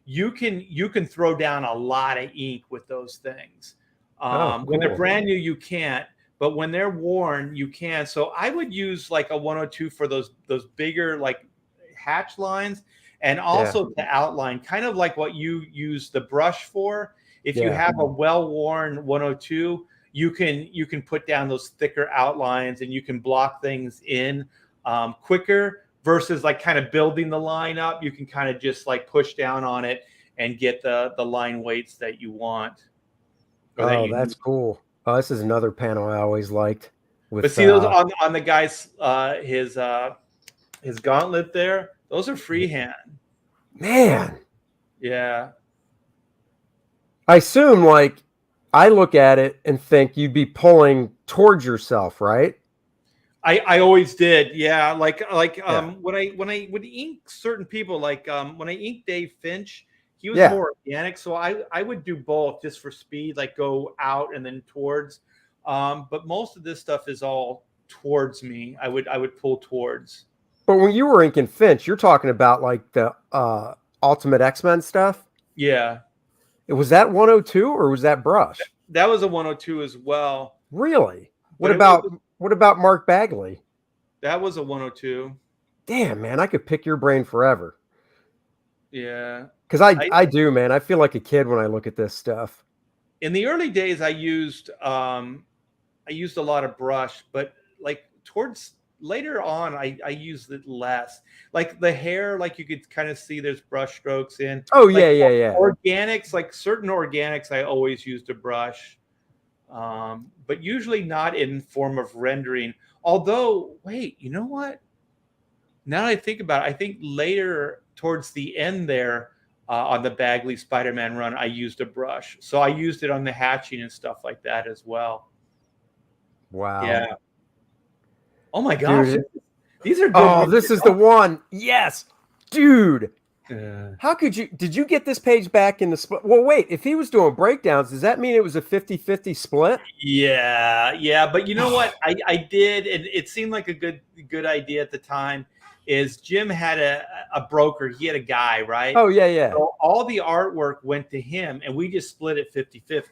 you can throw down a lot of ink with those things. When they're Cool. brand new, you can't, but when they're worn, you can. So I would use like a 102 for those bigger like hatch lines, and also to outline, kind of like what you use the brush for. If you have a well-worn 102, you can put down those thicker outlines, and you can block things in quicker versus like kind of building the line up. You can kind of just like push down on it and get the line weights that you want. Oh, that's cool. Oh, this is another panel I always liked. But see those on the guy's his gauntlet there, those are freehand. Man. Yeah. I assume like I look at it and think you'd be pulling towards yourself, right? I always did. Yeah. Like when I would ink certain people, like when I inked Dave Finch, he was more organic. So I would do both just for speed, like go out and then towards. But most of this stuff is all towards me. I would pull towards. But when you were inking Finch, you're talking about like the Ultimate X-Men stuff? Yeah. Was that 102 or was that brush? That was a 102 as well. Really? What about Mark Bagley? That was a 102. Damn, man, I could pick your brain forever. Yeah. Because I do, man. I feel like a kid when I look at this stuff. In the early days, I used a lot of brush, but like towards later on, I used it less. Like the hair, like you could kind of see there's brush strokes in. Oh, like, yeah. Organics, like certain organics, I always used a brush, but usually not in form of rendering. Although, wait, you know what? Now that I think about it, I think later towards the end there, on the Bagley Spider-Man run, I used a brush. So I used it on the hatching and stuff like that as well. Wow. Yeah. Oh my gosh. Dude. These are good. Oh, this is the one. Yes. Dude. Yeah. How did you get this page back in the split? Well, wait, if he was doing breakdowns, does that mean it was a 50-50 split? Yeah. But you know what? I did, and it seemed like a good idea at the time. Is Jim had a broker, he had a guy, right? Oh, yeah. So all the artwork went to him, and we just split it 50-50.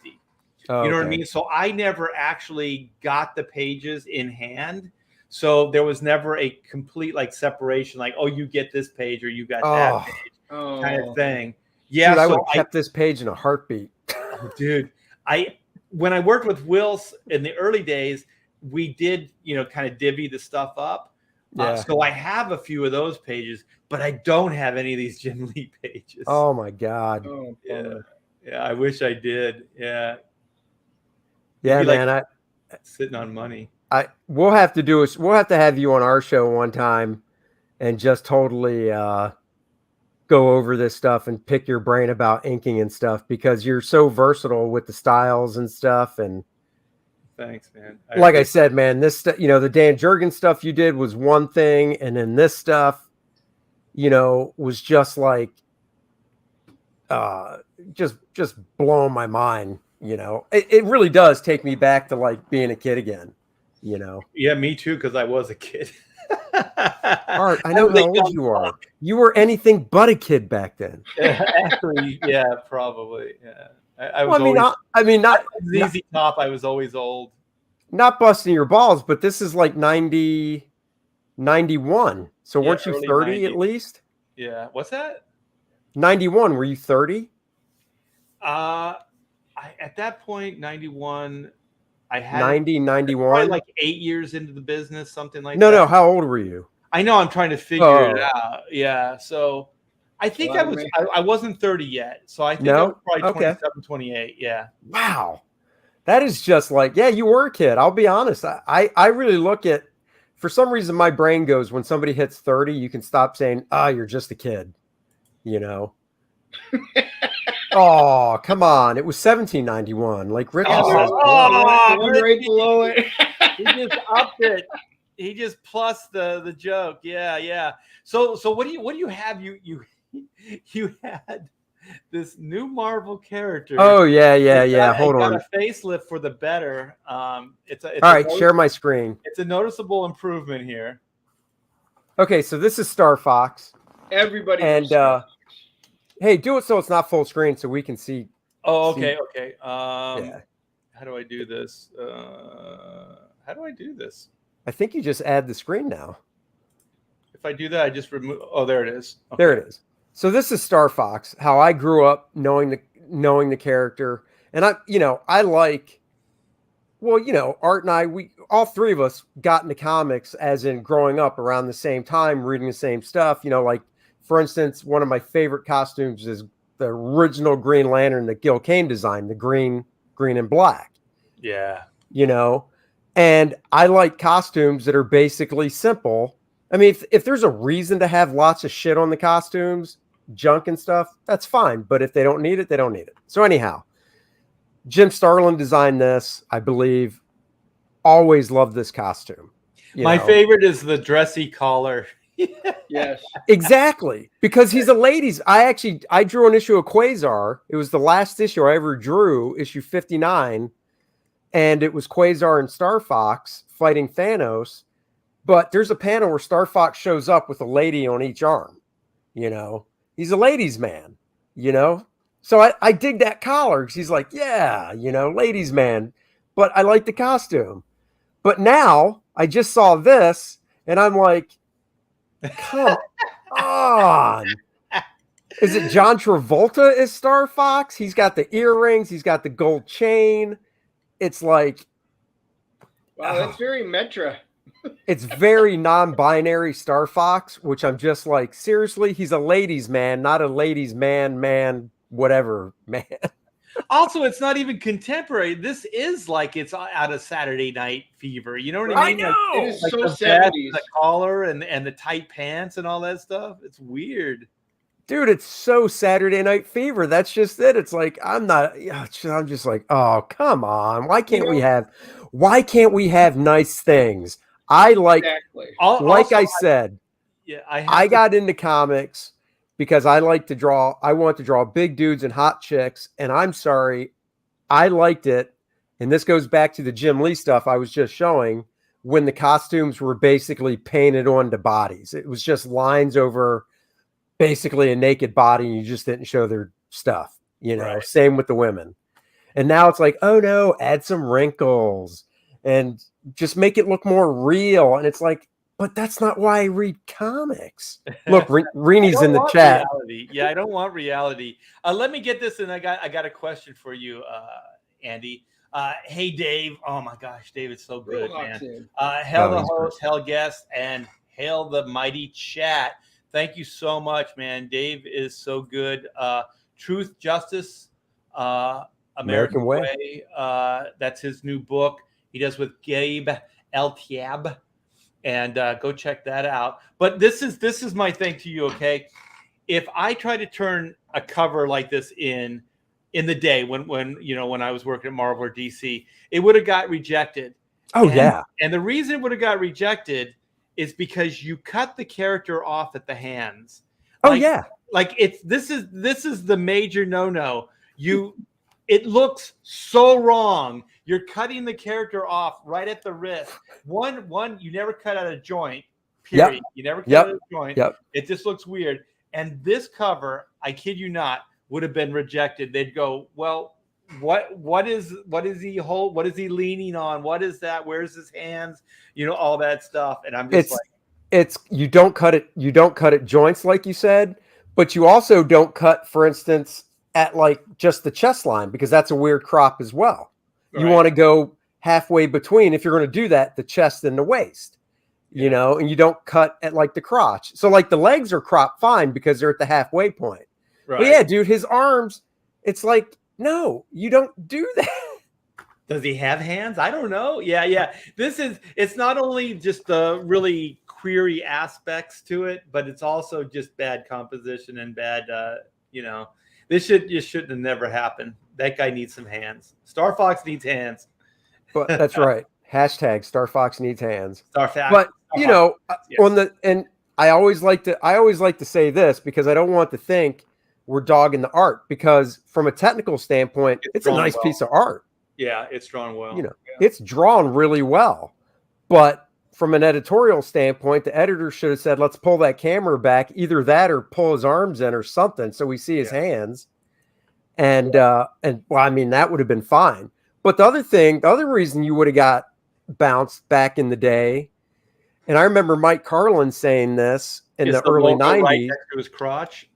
Oh, you know what I mean? So I never actually got the pages in hand. So there was never a complete like separation, like, oh, you get this page or you got that page kind of thing. Yeah. Dude, I so would have kept this page in a heartbeat. Dude, when I worked with Wills in the early days, we did, kind of divvy the stuff up. So I have a few of those pages, but I don't have any of these Jim Lee pages. Oh my God. Oh, Yeah, I wish I did. Yeah, man. Like sitting on money. We'll have to have you on our show one time and just totally go over this stuff and pick your brain about inking and stuff, because you're so versatile with the styles and stuff. And thanks, man. I said, man, this the Dan Jurgens stuff you did was one thing, and then this stuff, was just like just blowing my mind. You know, it really does take me back to like being a kid again. You know. Yeah, me too, because I was a kid. Art, I know how old you are. You were anything but a kid back then. Actually, yeah, probably. Yeah, I was Well, I mean, not ZZ Top. I was always old. not busting your balls, but this is like 90, 91. So Yeah, weren't you early 30 at 90s. least? Yeah, what's that? 91, were you 30? At that point, 91, I had 90, probably 91? like 8 years into the business, something like No, that. no. How old were you? I know I'm trying to figure it out. Yeah, so I think Well, I wasn't 30 yet, so I think I was No? probably Okay. 27, 28. Yeah. Wow. That is just like, yeah, you were a kid. I'll be honest. I really look at, for some reason, my brain goes, when somebody hits 30, you can stop saying, you're just a kid, you know? Oh, come on. It was 1791. Like Richie says. one right below it. He just upped it. He just plus the joke. Yeah, yeah. So what do you have? You had this new Marvel character. Oh, yeah. Hold on. Got a facelift for the better. It's all right. Share my screen. It's a noticeable improvement here. Okay, so this is Star Fox. Everybody and hey, do it so it's not full screen so we can see. Oh, okay, okay. Yeah. How do I do this? How do I do this? I think you just add the screen now. If I do that, I just remove. Oh, there it is. Okay. There it is. So this is Star Fox. How I grew up knowing the character, and I like. Well, Art and I, we all three of us got into comics as in growing up around the same time, reading the same stuff. Like for instance, one of my favorite costumes is the original Green Lantern that Gil Kane designed, the green and black. Yeah. And I like costumes that are basically simple. I mean, if there's a reason to have lots of shit on the costumes, junk and stuff, that's fine. But if they don't need it, they don't need it. So anyhow, Jim Starlin designed this, I believe. Always loved this costume. My favorite is the dressy collar. Yes. Exactly. Because he's a ladies. I drew an issue of Quasar. It was the last issue I ever drew, issue 59. And it was Quasar and Star Fox fighting Thanos. But there's a panel where Star Fox shows up with a lady on each arm. He's a ladies' man, So I dig that collar because he's like, yeah, ladies' man. But I like the costume. But now I just saw this and I'm like, come on. Is it John Travolta as Star Fox? He's got the earrings. He's got the gold chain. It's like, wow, that's very Metra. It's very non-binary Star Fox, which I'm just like, seriously, he's a ladies' man, not a ladies' man, whatever, man. Also, it's not even contemporary. This is like it's out of Saturday Night Fever. You know what I mean? I know. It is like so the 70s. the collar and the tight pants and all that stuff. It's weird. Dude, it's so Saturday Night Fever. That's just it. It's like I'm just like, oh, come on. Why can't we have nice things? I like Exactly. I said, Yeah, I got into comics because I want to draw big dudes and hot chicks. And I'm sorry, I liked it. And this goes back to the Jim Lee stuff I was just showing when the costumes were basically painted onto bodies. It was just lines over basically a naked body and you just didn't show their stuff, Right. Same with the women. And now it's like, oh no, add some wrinkles and just make it look more real. And it's like, but that's not why I read comics. Look, Reenie's in the chat. Reality. Yeah, I don't want reality. Let me get this, and I got a question for you, Andy. Hey, Dave. Oh my gosh, Dave is so good, man. Hail the host, hail guest, and hail the mighty chat. Thank you so much, man. Dave is so good. Truth, Justice, American Way. That's his new book. He does with Gabe Eltiab. And go check that out. But this is my thing to you, okay? If I try to turn a cover like this in the day when I was working at Marvel or DC, it would have got rejected. Yeah. And the reason it would have got rejected is because you cut the character off at the hands. Like this is the major no-no. it looks so wrong. You're cutting the character off right at the wrist. One, you never cut out a joint, period. Yep. You never cut Yep. out a joint. Yep. It just looks weird. And this cover, I kid you not, would have been rejected. They'd go, well, what is he leaning on? What is that? Where's his hands? All that stuff. And I'm just you don't cut it joints like you said, but you also don't cut, for instance, at like just the chest line, because that's a weird crop as well. Right. You want to go halfway between, if you're going to do that, the chest and the waist, and you don't cut at like the crotch. So like the legs are cropped fine because they're at the halfway point. Right. But yeah, dude, his arms, it's like, no, you don't do that. Does he have hands? I don't know. Yeah. It's not only just the really query aspects to it, but it's also just bad composition and bad, this shouldn't have never happened. That guy needs some hands. Star Fox needs hands. But that's right. Hashtag Star Fox needs hands. Star Fox. But yes. And I always like to say this, because I don't want to think we're dogging the art, because from a technical standpoint, it's a nice piece of art. Yeah, it's drawn well. It's drawn really well. But from an editorial standpoint, the editor should have said, let's pull that camera back, either that or pull his arms in or something so we see his hands. And well, I mean, that would have been fine. But the other reason you would have got bounced back in the day, and I remember Mike Carlin saying this in the early 90s. Right next to his crotch.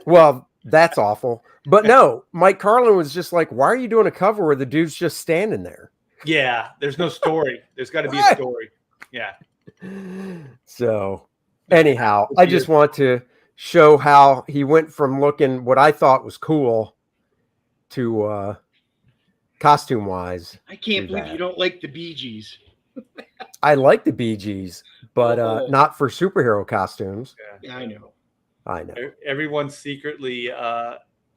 Well, that's awful. But no, Mike Carlin was just like, why are you doing a cover where the dude's just standing there? Yeah, there's no story. There's got to be a story. Yeah. So anyhow, I just want to show how he went from looking what I thought was cool to costume wise. I can't believe you don't like the Bee Gees. I like the Bee Gees, but not for superhero costumes. Yeah, I know. Everyone secretly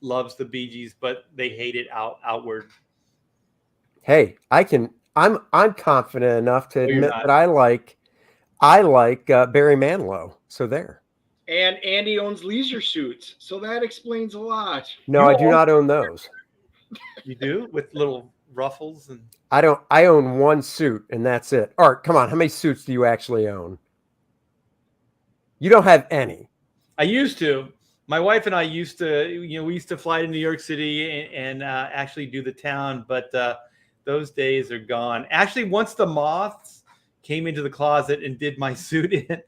loves the Bee Gees, but they hate it outward. Hey, I'm confident enough to admit that I like Barry Manilow. So there. And Andy owns leisure suits, so that explains a lot. No, I do not own those. You do, with little ruffles and. I own one suit, and that's it. Art, come on, how many suits do you actually own? You don't have any. I used to. My wife and I used to. We used to fly to New York City and actually do the town, but those days are gone. Actually, once the moths came into the closet and did my suit in,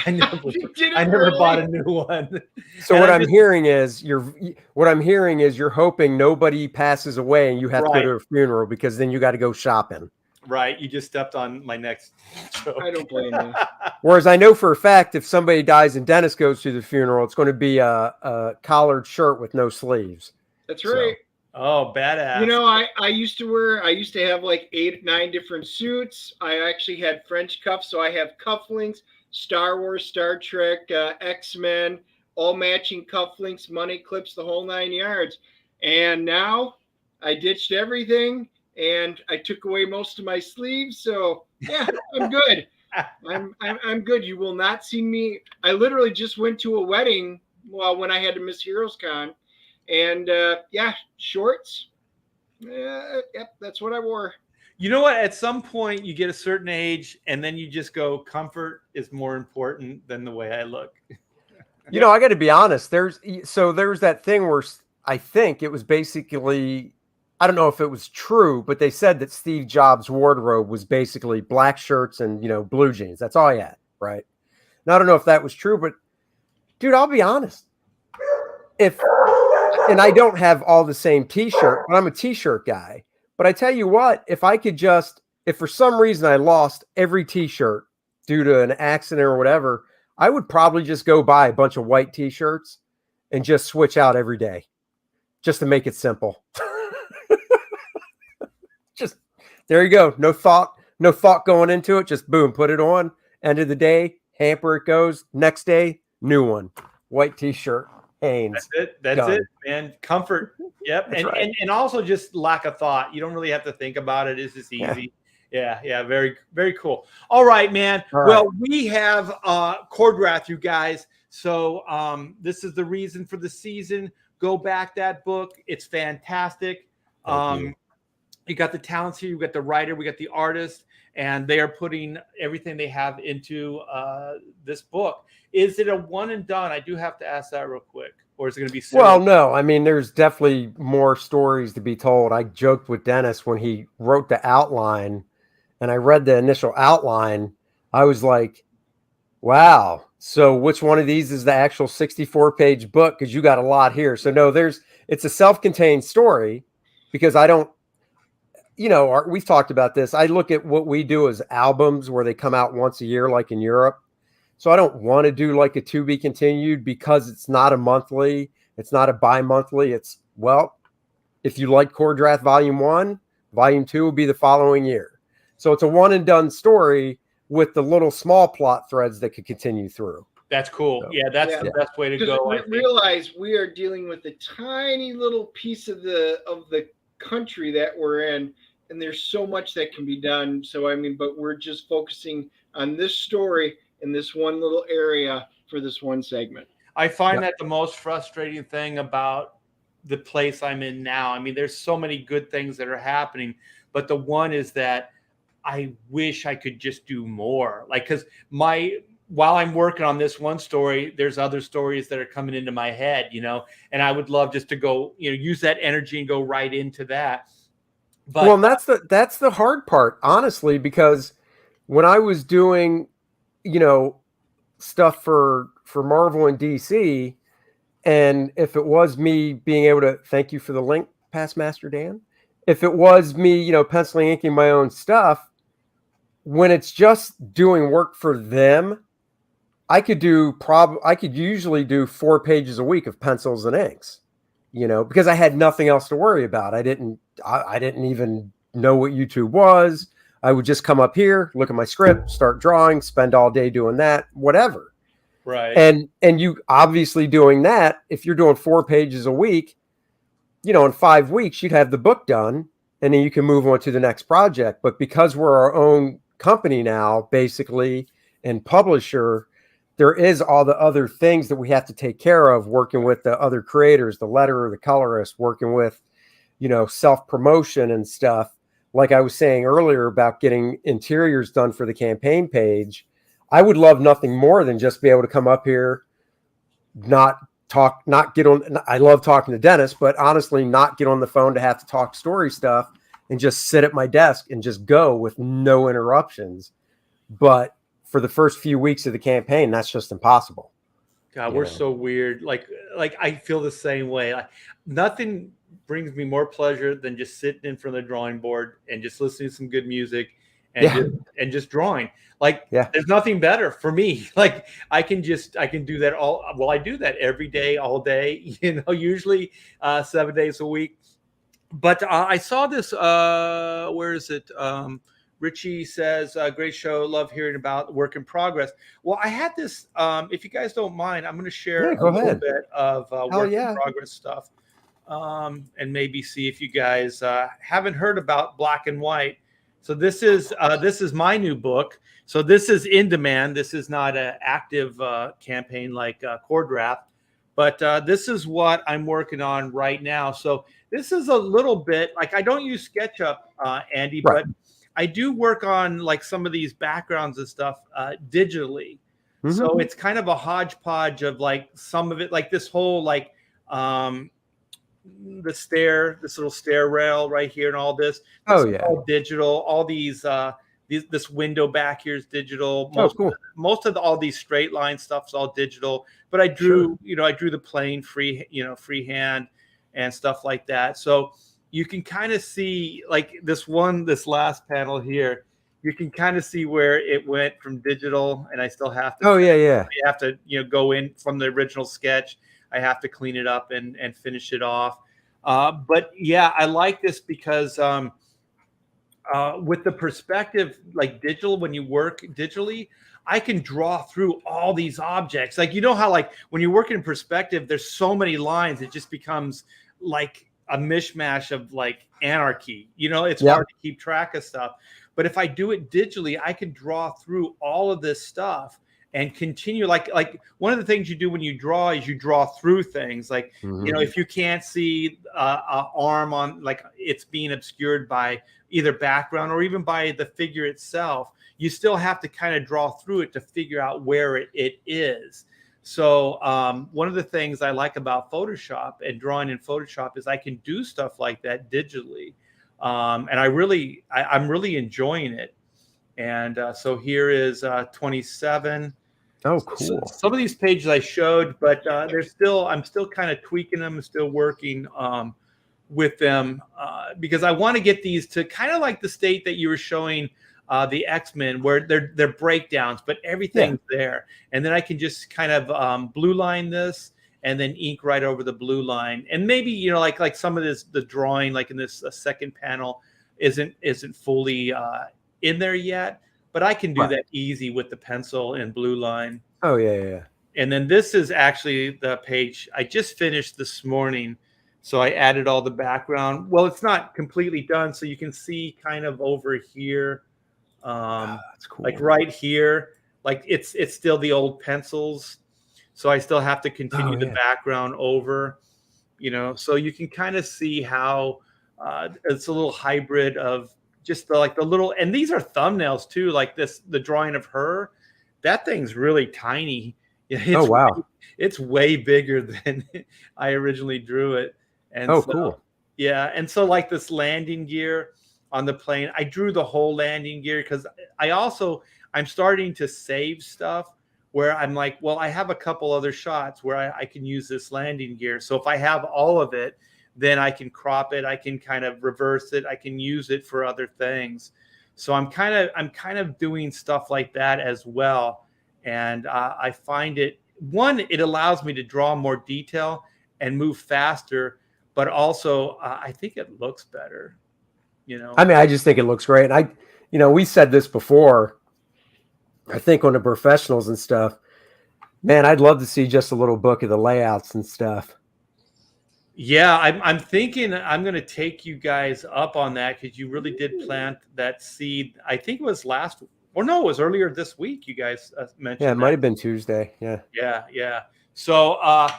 I never bought a new one. So what I'm hearing is you're hoping nobody passes away and you have to go to a funeral, because then you got to go shopping. Right. You just stepped on my next joke. I don't blame you. Whereas I know for a fact, if somebody dies and Dennis goes to the funeral, it's going to be a collared shirt with no sleeves. That's right. Oh, badass. I used to have like 8-9 different suits. I actually had French cuffs. So I have cufflinks, Star Wars, Star Trek, X-Men, all matching cufflinks, money clips, the whole 9 yards. And now I ditched everything and I took away most of my sleeves. So yeah, I'm good. I'm good. You will not see me. I literally just went to a wedding when I had to miss Heroes Con. And shorts. Yep, that's what I wore. You know what? At some point, you get a certain age, and then you just go, comfort is more important than the way I look. I got to be honest. There's that thing where I think it was basically, I don't know if it was true, but they said that Steve Jobs' wardrobe was basically black shirts and, blue jeans. That's all he had, right? Now, I don't know if that was true, but dude, I'll be honest. And I don't have all the same t-shirt, but I'm a t-shirt guy. But I tell you what, if for some reason I lost every t-shirt due to an accident or whatever, I would probably just go buy a bunch of white t-shirts and just switch out every day just to make it simple. Just there you go. No thought going into it. Just boom, put it on. End of the day, hamper it goes. Next day, new one. White t-shirt. Hanes. That's it, man. Comfort. Yep. And also just lack of thought. You don't really have to think about it. It's just easy. Yeah. Very, very cool. All right, man. Well, we have Cordwrath, you guys. So this is the reason for the season. Go back that book. It's fantastic. You got the talents here, you got the writer, we got the artist, and they are putting everything they have into this book. Is it a one and done? I do have to ask that real quick. Or is it going to be serial? Well, no. I mean, there's definitely more stories to be told. I joked with Dennis when he wrote the outline and I read the initial outline. I was like, wow. So which one of these is the actual 64-page book? Because you got a lot here. So no, it's a self-contained story because I don't, we've talked about this. I look at what we do as albums where they come out once a year, like in Europe. So I don't want to do like a to be continued because it's not a monthly. It's not a bi-monthly. It's, well, if you like Core Draft Volume 1, Volume 2 will be the following year. So it's a one and done story with the little small plot threads that could continue through. That's cool. So, that's the best way to go. Realize we are dealing with a tiny little piece of the country that we're in, and there's so much that can be done. So I mean, but we're just focusing on this story in this one little area for this one segment. I find that the most frustrating thing about the place I'm in now. I mean, there's so many good things that are happening, but the one is that I wish I could just do more. Like, because while I'm working on this one story, there's other stories that are coming into my head, and I would love just to go, use that energy and go right into that. But well, and that's the hard part, honestly, because when I was doing, stuff for Marvel and DC, and if it was me being able to, thank you for the link, Past Master Dan, if it was me, penciling, inking my own stuff, when it's just doing work for them, I could usually do 4 pages a week of pencils and inks, because I had nothing else to worry about. I didn't even know what YouTube was. I would just come up here, look at my script, start drawing, spend all day doing that, whatever. Right. And you obviously doing that, if you're doing 4 pages a week, in 5 weeks, you'd have the book done and then you can move on to the next project. But because we're our own company now, basically, and publisher, there is all the other things that we have to take care of, working with the other creators, the letterer, the colorist, working with, self-promotion and stuff. Like I was saying earlier about getting interiors done for the campaign page, I would love nothing more than just be able to come up here, not get on. I love talking to Dennis, but honestly, not get on the phone to have to talk story stuff and just sit at my desk and just go with no interruptions. But for the first few weeks of the campaign, that's just impossible. God, we're so weird. Like I feel the same way. Like, nothing brings me more pleasure than just sitting in front of the drawing board and just listening to some good music and just drawing. Like, there's nothing better for me. Like, I can do that all. Well, I do that every day, all day, usually 7 days a week. But I saw this, where is it? Richie says, great show. Love hearing about work in progress. Well, I had this, if you guys don't mind, I'm going to share a little bit of work in progress stuff. And maybe see if you guys haven't heard about Black and White. So this is my new book. So this is in demand. This is not an active campaign like Core Draft, but this is what I'm working on right now. So this is a little bit like, I don't use SketchUp, Andy, but I do work on like some of these backgrounds and stuff digitally. Mm-hmm. So it's kind of a hodgepodge of like some of it, like this whole like this little stair rail right here and all this. All digital. All these this window back here is digital. Most of all these straight line stuff's all digital. But I drew, I drew the plane freehand and stuff like that. So you can kind of see like this last panel here. You can kind of see where it went from digital, and I still have to. I have to, go in from the original sketch. I have to clean it up and finish it off. But yeah, I like this because with the perspective, like digital, when you work digitally, I can draw through all these objects. Like, how like when you're working in perspective, there's so many lines, it just becomes like a mishmash of like anarchy. It's hard to keep track of stuff. But if I do it digitally, I can draw through all of this stuff and continue. Like one of the things you do when you draw is you draw through things. Like, you know, if you can't see a arm on, like it's being obscured by either background or even by the figure itself, you still have to kind of draw through it to figure out where it is. So one of the things I like about Photoshop and drawing in Photoshop is I can do stuff like that digitally. And I'm really enjoying it. And so here is 27. Oh, cool. So some of these pages I showed, but I'm still kind of tweaking them, still working with them because I want to get these to kind of like the state that you were showing the X-Men, where they're breakdowns, but everything's there. And then I can just kind of blue line this and then ink right over the blue line. And maybe, you know, like some of this, the drawing, like in this second panel isn't fully in there yet, but I can do that easy with the pencil and blue line. Oh, yeah. And then this is actually the page I just finished this morning. So I added all the background. Well, it's not completely done. So you can see kind of over here, that's cool. like right here, like it's still the old pencils. So I still have to continue the background over, you know, so you can kind of see how it's a little hybrid of just the little, and these are thumbnails too, like the drawing of her, that thing's really tiny. It's, wow. It's way bigger than I originally drew it. And cool. Yeah. And so like this landing gear on the plane, I drew the whole landing gear because I'm starting to save stuff where I'm like, well, I have a couple other shots where I can use this landing gear. So if I have all of it, then I can crop it. I can kind of reverse it. I can use it for other things. So I'm kind of doing stuff like that as well. And I find it allows me to draw more detail and move faster, but also I think it looks better. You know, I mean, I just think it looks great. And we said this before, I think on the professionals and stuff, man, I'd love to see just a little book of the layouts and stuff. Yeah, I'm thinking I'm going to take you guys up on that because you really did plant that seed. I think it was it was earlier this week. You guys mentioned. Yeah, it might have been Tuesday. Yeah. So,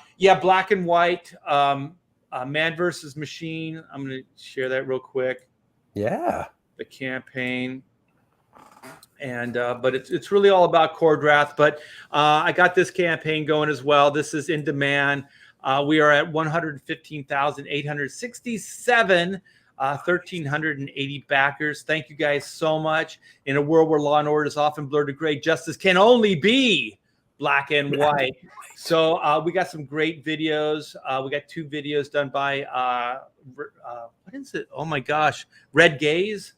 black and white, man versus machine. I'm going to share that real quick. Yeah. The campaign. And but it's really all about Choreograph. But I got this campaign going as well. This is in demand. We are at 115,867, 1,380 backers. Thank you guys so much. In a world where law and order is often blurred to gray, justice can only be black and white. So we got some great videos. We got 2 videos done by, what is it? Oh my gosh, Red Gaze.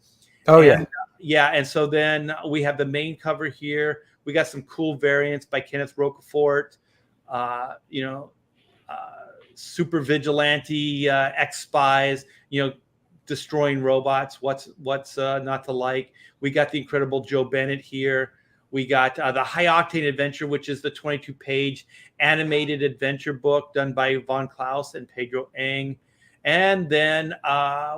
Oh, and, yeah. And so then we have the main cover here. We got some cool variants by Kenneth Roquefort, super vigilante, ex-spies, destroying robots. What's not to like? We got the incredible Joe Bennett here. We got the High Octane Adventure, which is the 22-page animated adventure book done by Von Klaus and Pedro Eng. And then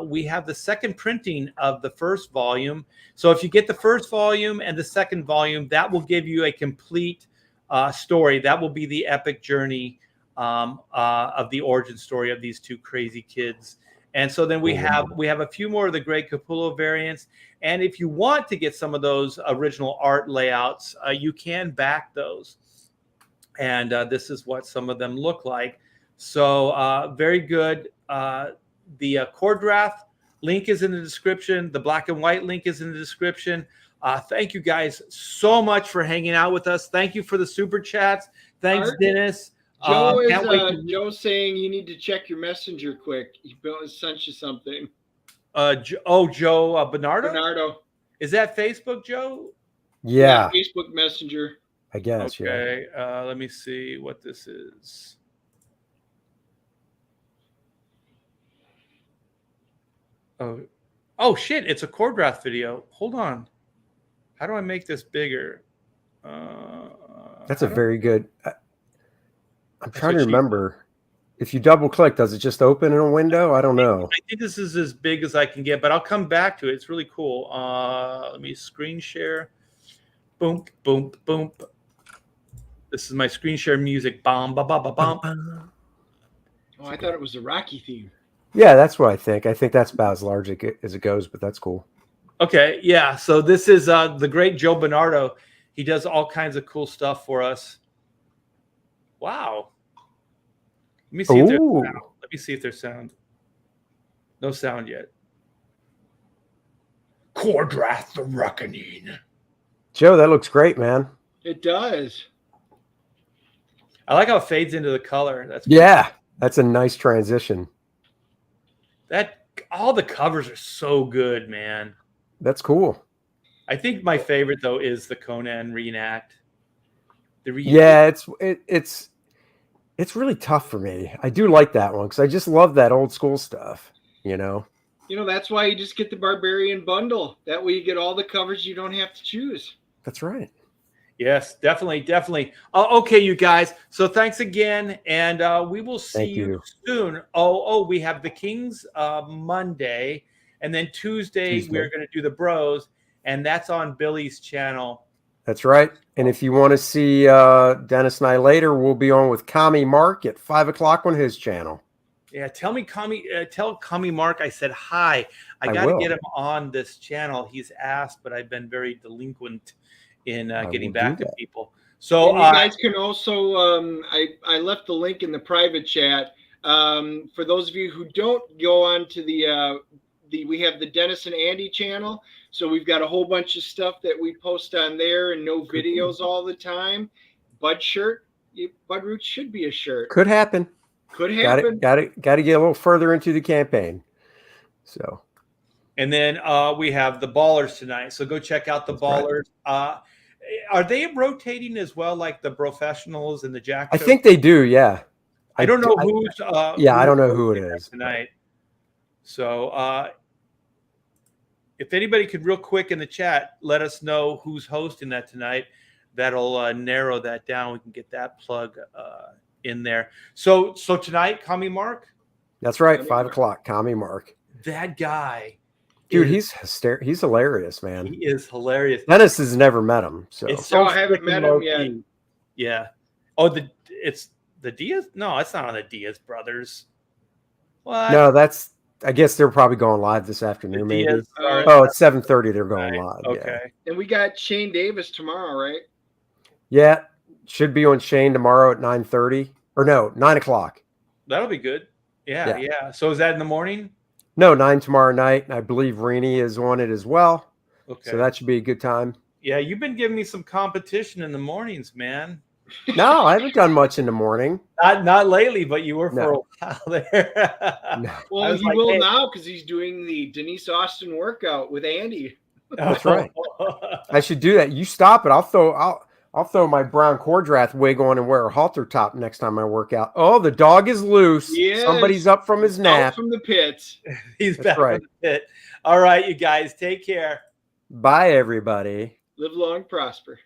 we have the second printing of the first volume. So if you get the first volume and the second volume, that will give you a complete story. That will be the epic journey of the origin story of these 2 crazy kids. And so then we have a few more of the Greg Capullo variants. And if you want to get some of those original art layouts, you can back those. And this is what some of them look like. So very good. The Choreograph link is in the description. The black and white link is in the description. Thank you guys so much for hanging out with us. Thank you for the super chats. Thanks, Dennis. Joe's saying you need to check your messenger quick. He sent you something. Joe Bernardo? Bernardo. Is that Facebook, Joe? Yeah. Facebook Messenger. I guess. Okay. Yeah. Let me see what this is. Oh shit! It's a Choreograph video. Hold on. How do I make this bigger? That's a very good. I'm trying to remember. If you double click, does it just open in a window? I don't know. I think this is as big as I can get, but I'll come back to it. It's really cool. Let me screen share. Boom, boom, boom. This is my screen share music. Bum, ba, ba, ba, bum. Oh, I thought it was the Rocky theme. Yeah, that's what I think. I think that's about as large as it goes, but that's cool. Okay, yeah. So this is the great Joe Bernardo. He does all kinds of cool stuff for us. Wow. Let me see if there's Ooh. sound. Let me see if there's sound. No sound yet. Cordrath the Reckoning. Joe, that looks great, man. It does. I like how it fades into the color. That's Yeah, that's a nice transition. that all the covers are so good, man. That's cool. I think my favorite though is the Conan reenact. Yeah, it's really tough for me. I do like that one because I just love that old school stuff, you know. You know, that's why you just get the Barbarian bundle. That way you get all the covers you don't have to choose. That's right. Yes, definitely. Okay, you guys. So thanks again, and we will see Thank you. soon. We have the Kings Monday, and then Tuesday we're going to do the Bros, and that's on Billy's channel. That's right. And if you want to see Dennis and I later, we'll be on with Kami Mark at 5:00 on his channel. Yeah, tell Kami Mark I said hi. I got to get him on this channel. He's asked, but I've been very delinquent in getting back to people. So and you guys can also I left the link in the private chat for those of you who don't go on to the we have the Dennis and Andy channel, so we've got a whole bunch of stuff that we post on there and no videos all the time. Bud Roots should be a shirt. Could happen. Could happen. Got to get a little further into the campaign. So, and then we have the Ballers tonight. So go check out the Ballers. Right. Are they rotating as well, like the Professionals and the Jack? I think they do. Yeah. I don't know who's. I don't know who it is tonight. So if anybody could real quick in the chat, let us know who's hosting that tonight. That'll narrow that down. We can get that plug in there. So tonight, Kami Mark. That's right. 5:00, Kami Mark. That guy. Dude, he's hilarious, man. He is hilarious. Dennis has never met him, so I haven't met him yet. Yeah. Oh, it's the Diaz? No, it's not on the Diaz brothers. What? No, I guess they're probably going live this afternoon, maybe. It's 7:30. They're going live. Okay. Yeah. And we got Shane Davis tomorrow, right? Yeah, should be on Shane tomorrow at 9:30 or no 9:00. That'll be good. Yeah. So is that in the morning? No, 9 tomorrow night. And I believe Rini is on it as well. Okay. So that should be a good time. Yeah, you've been giving me some competition in the mornings, man. No, I haven't done much in the morning. Not lately, but you were for a while there. No. Well, he will now because he's doing the Denise Austin workout with Andy. That's right. I should do that. You stop it. I'll throw my brown Cordrath wig on and wear a halter top next time I work out. Oh, the dog is loose. Yes. Somebody's up from his nap. Out from the pits. He's back from the pit. All right, you guys, take care. Bye, everybody. Live long, prosper.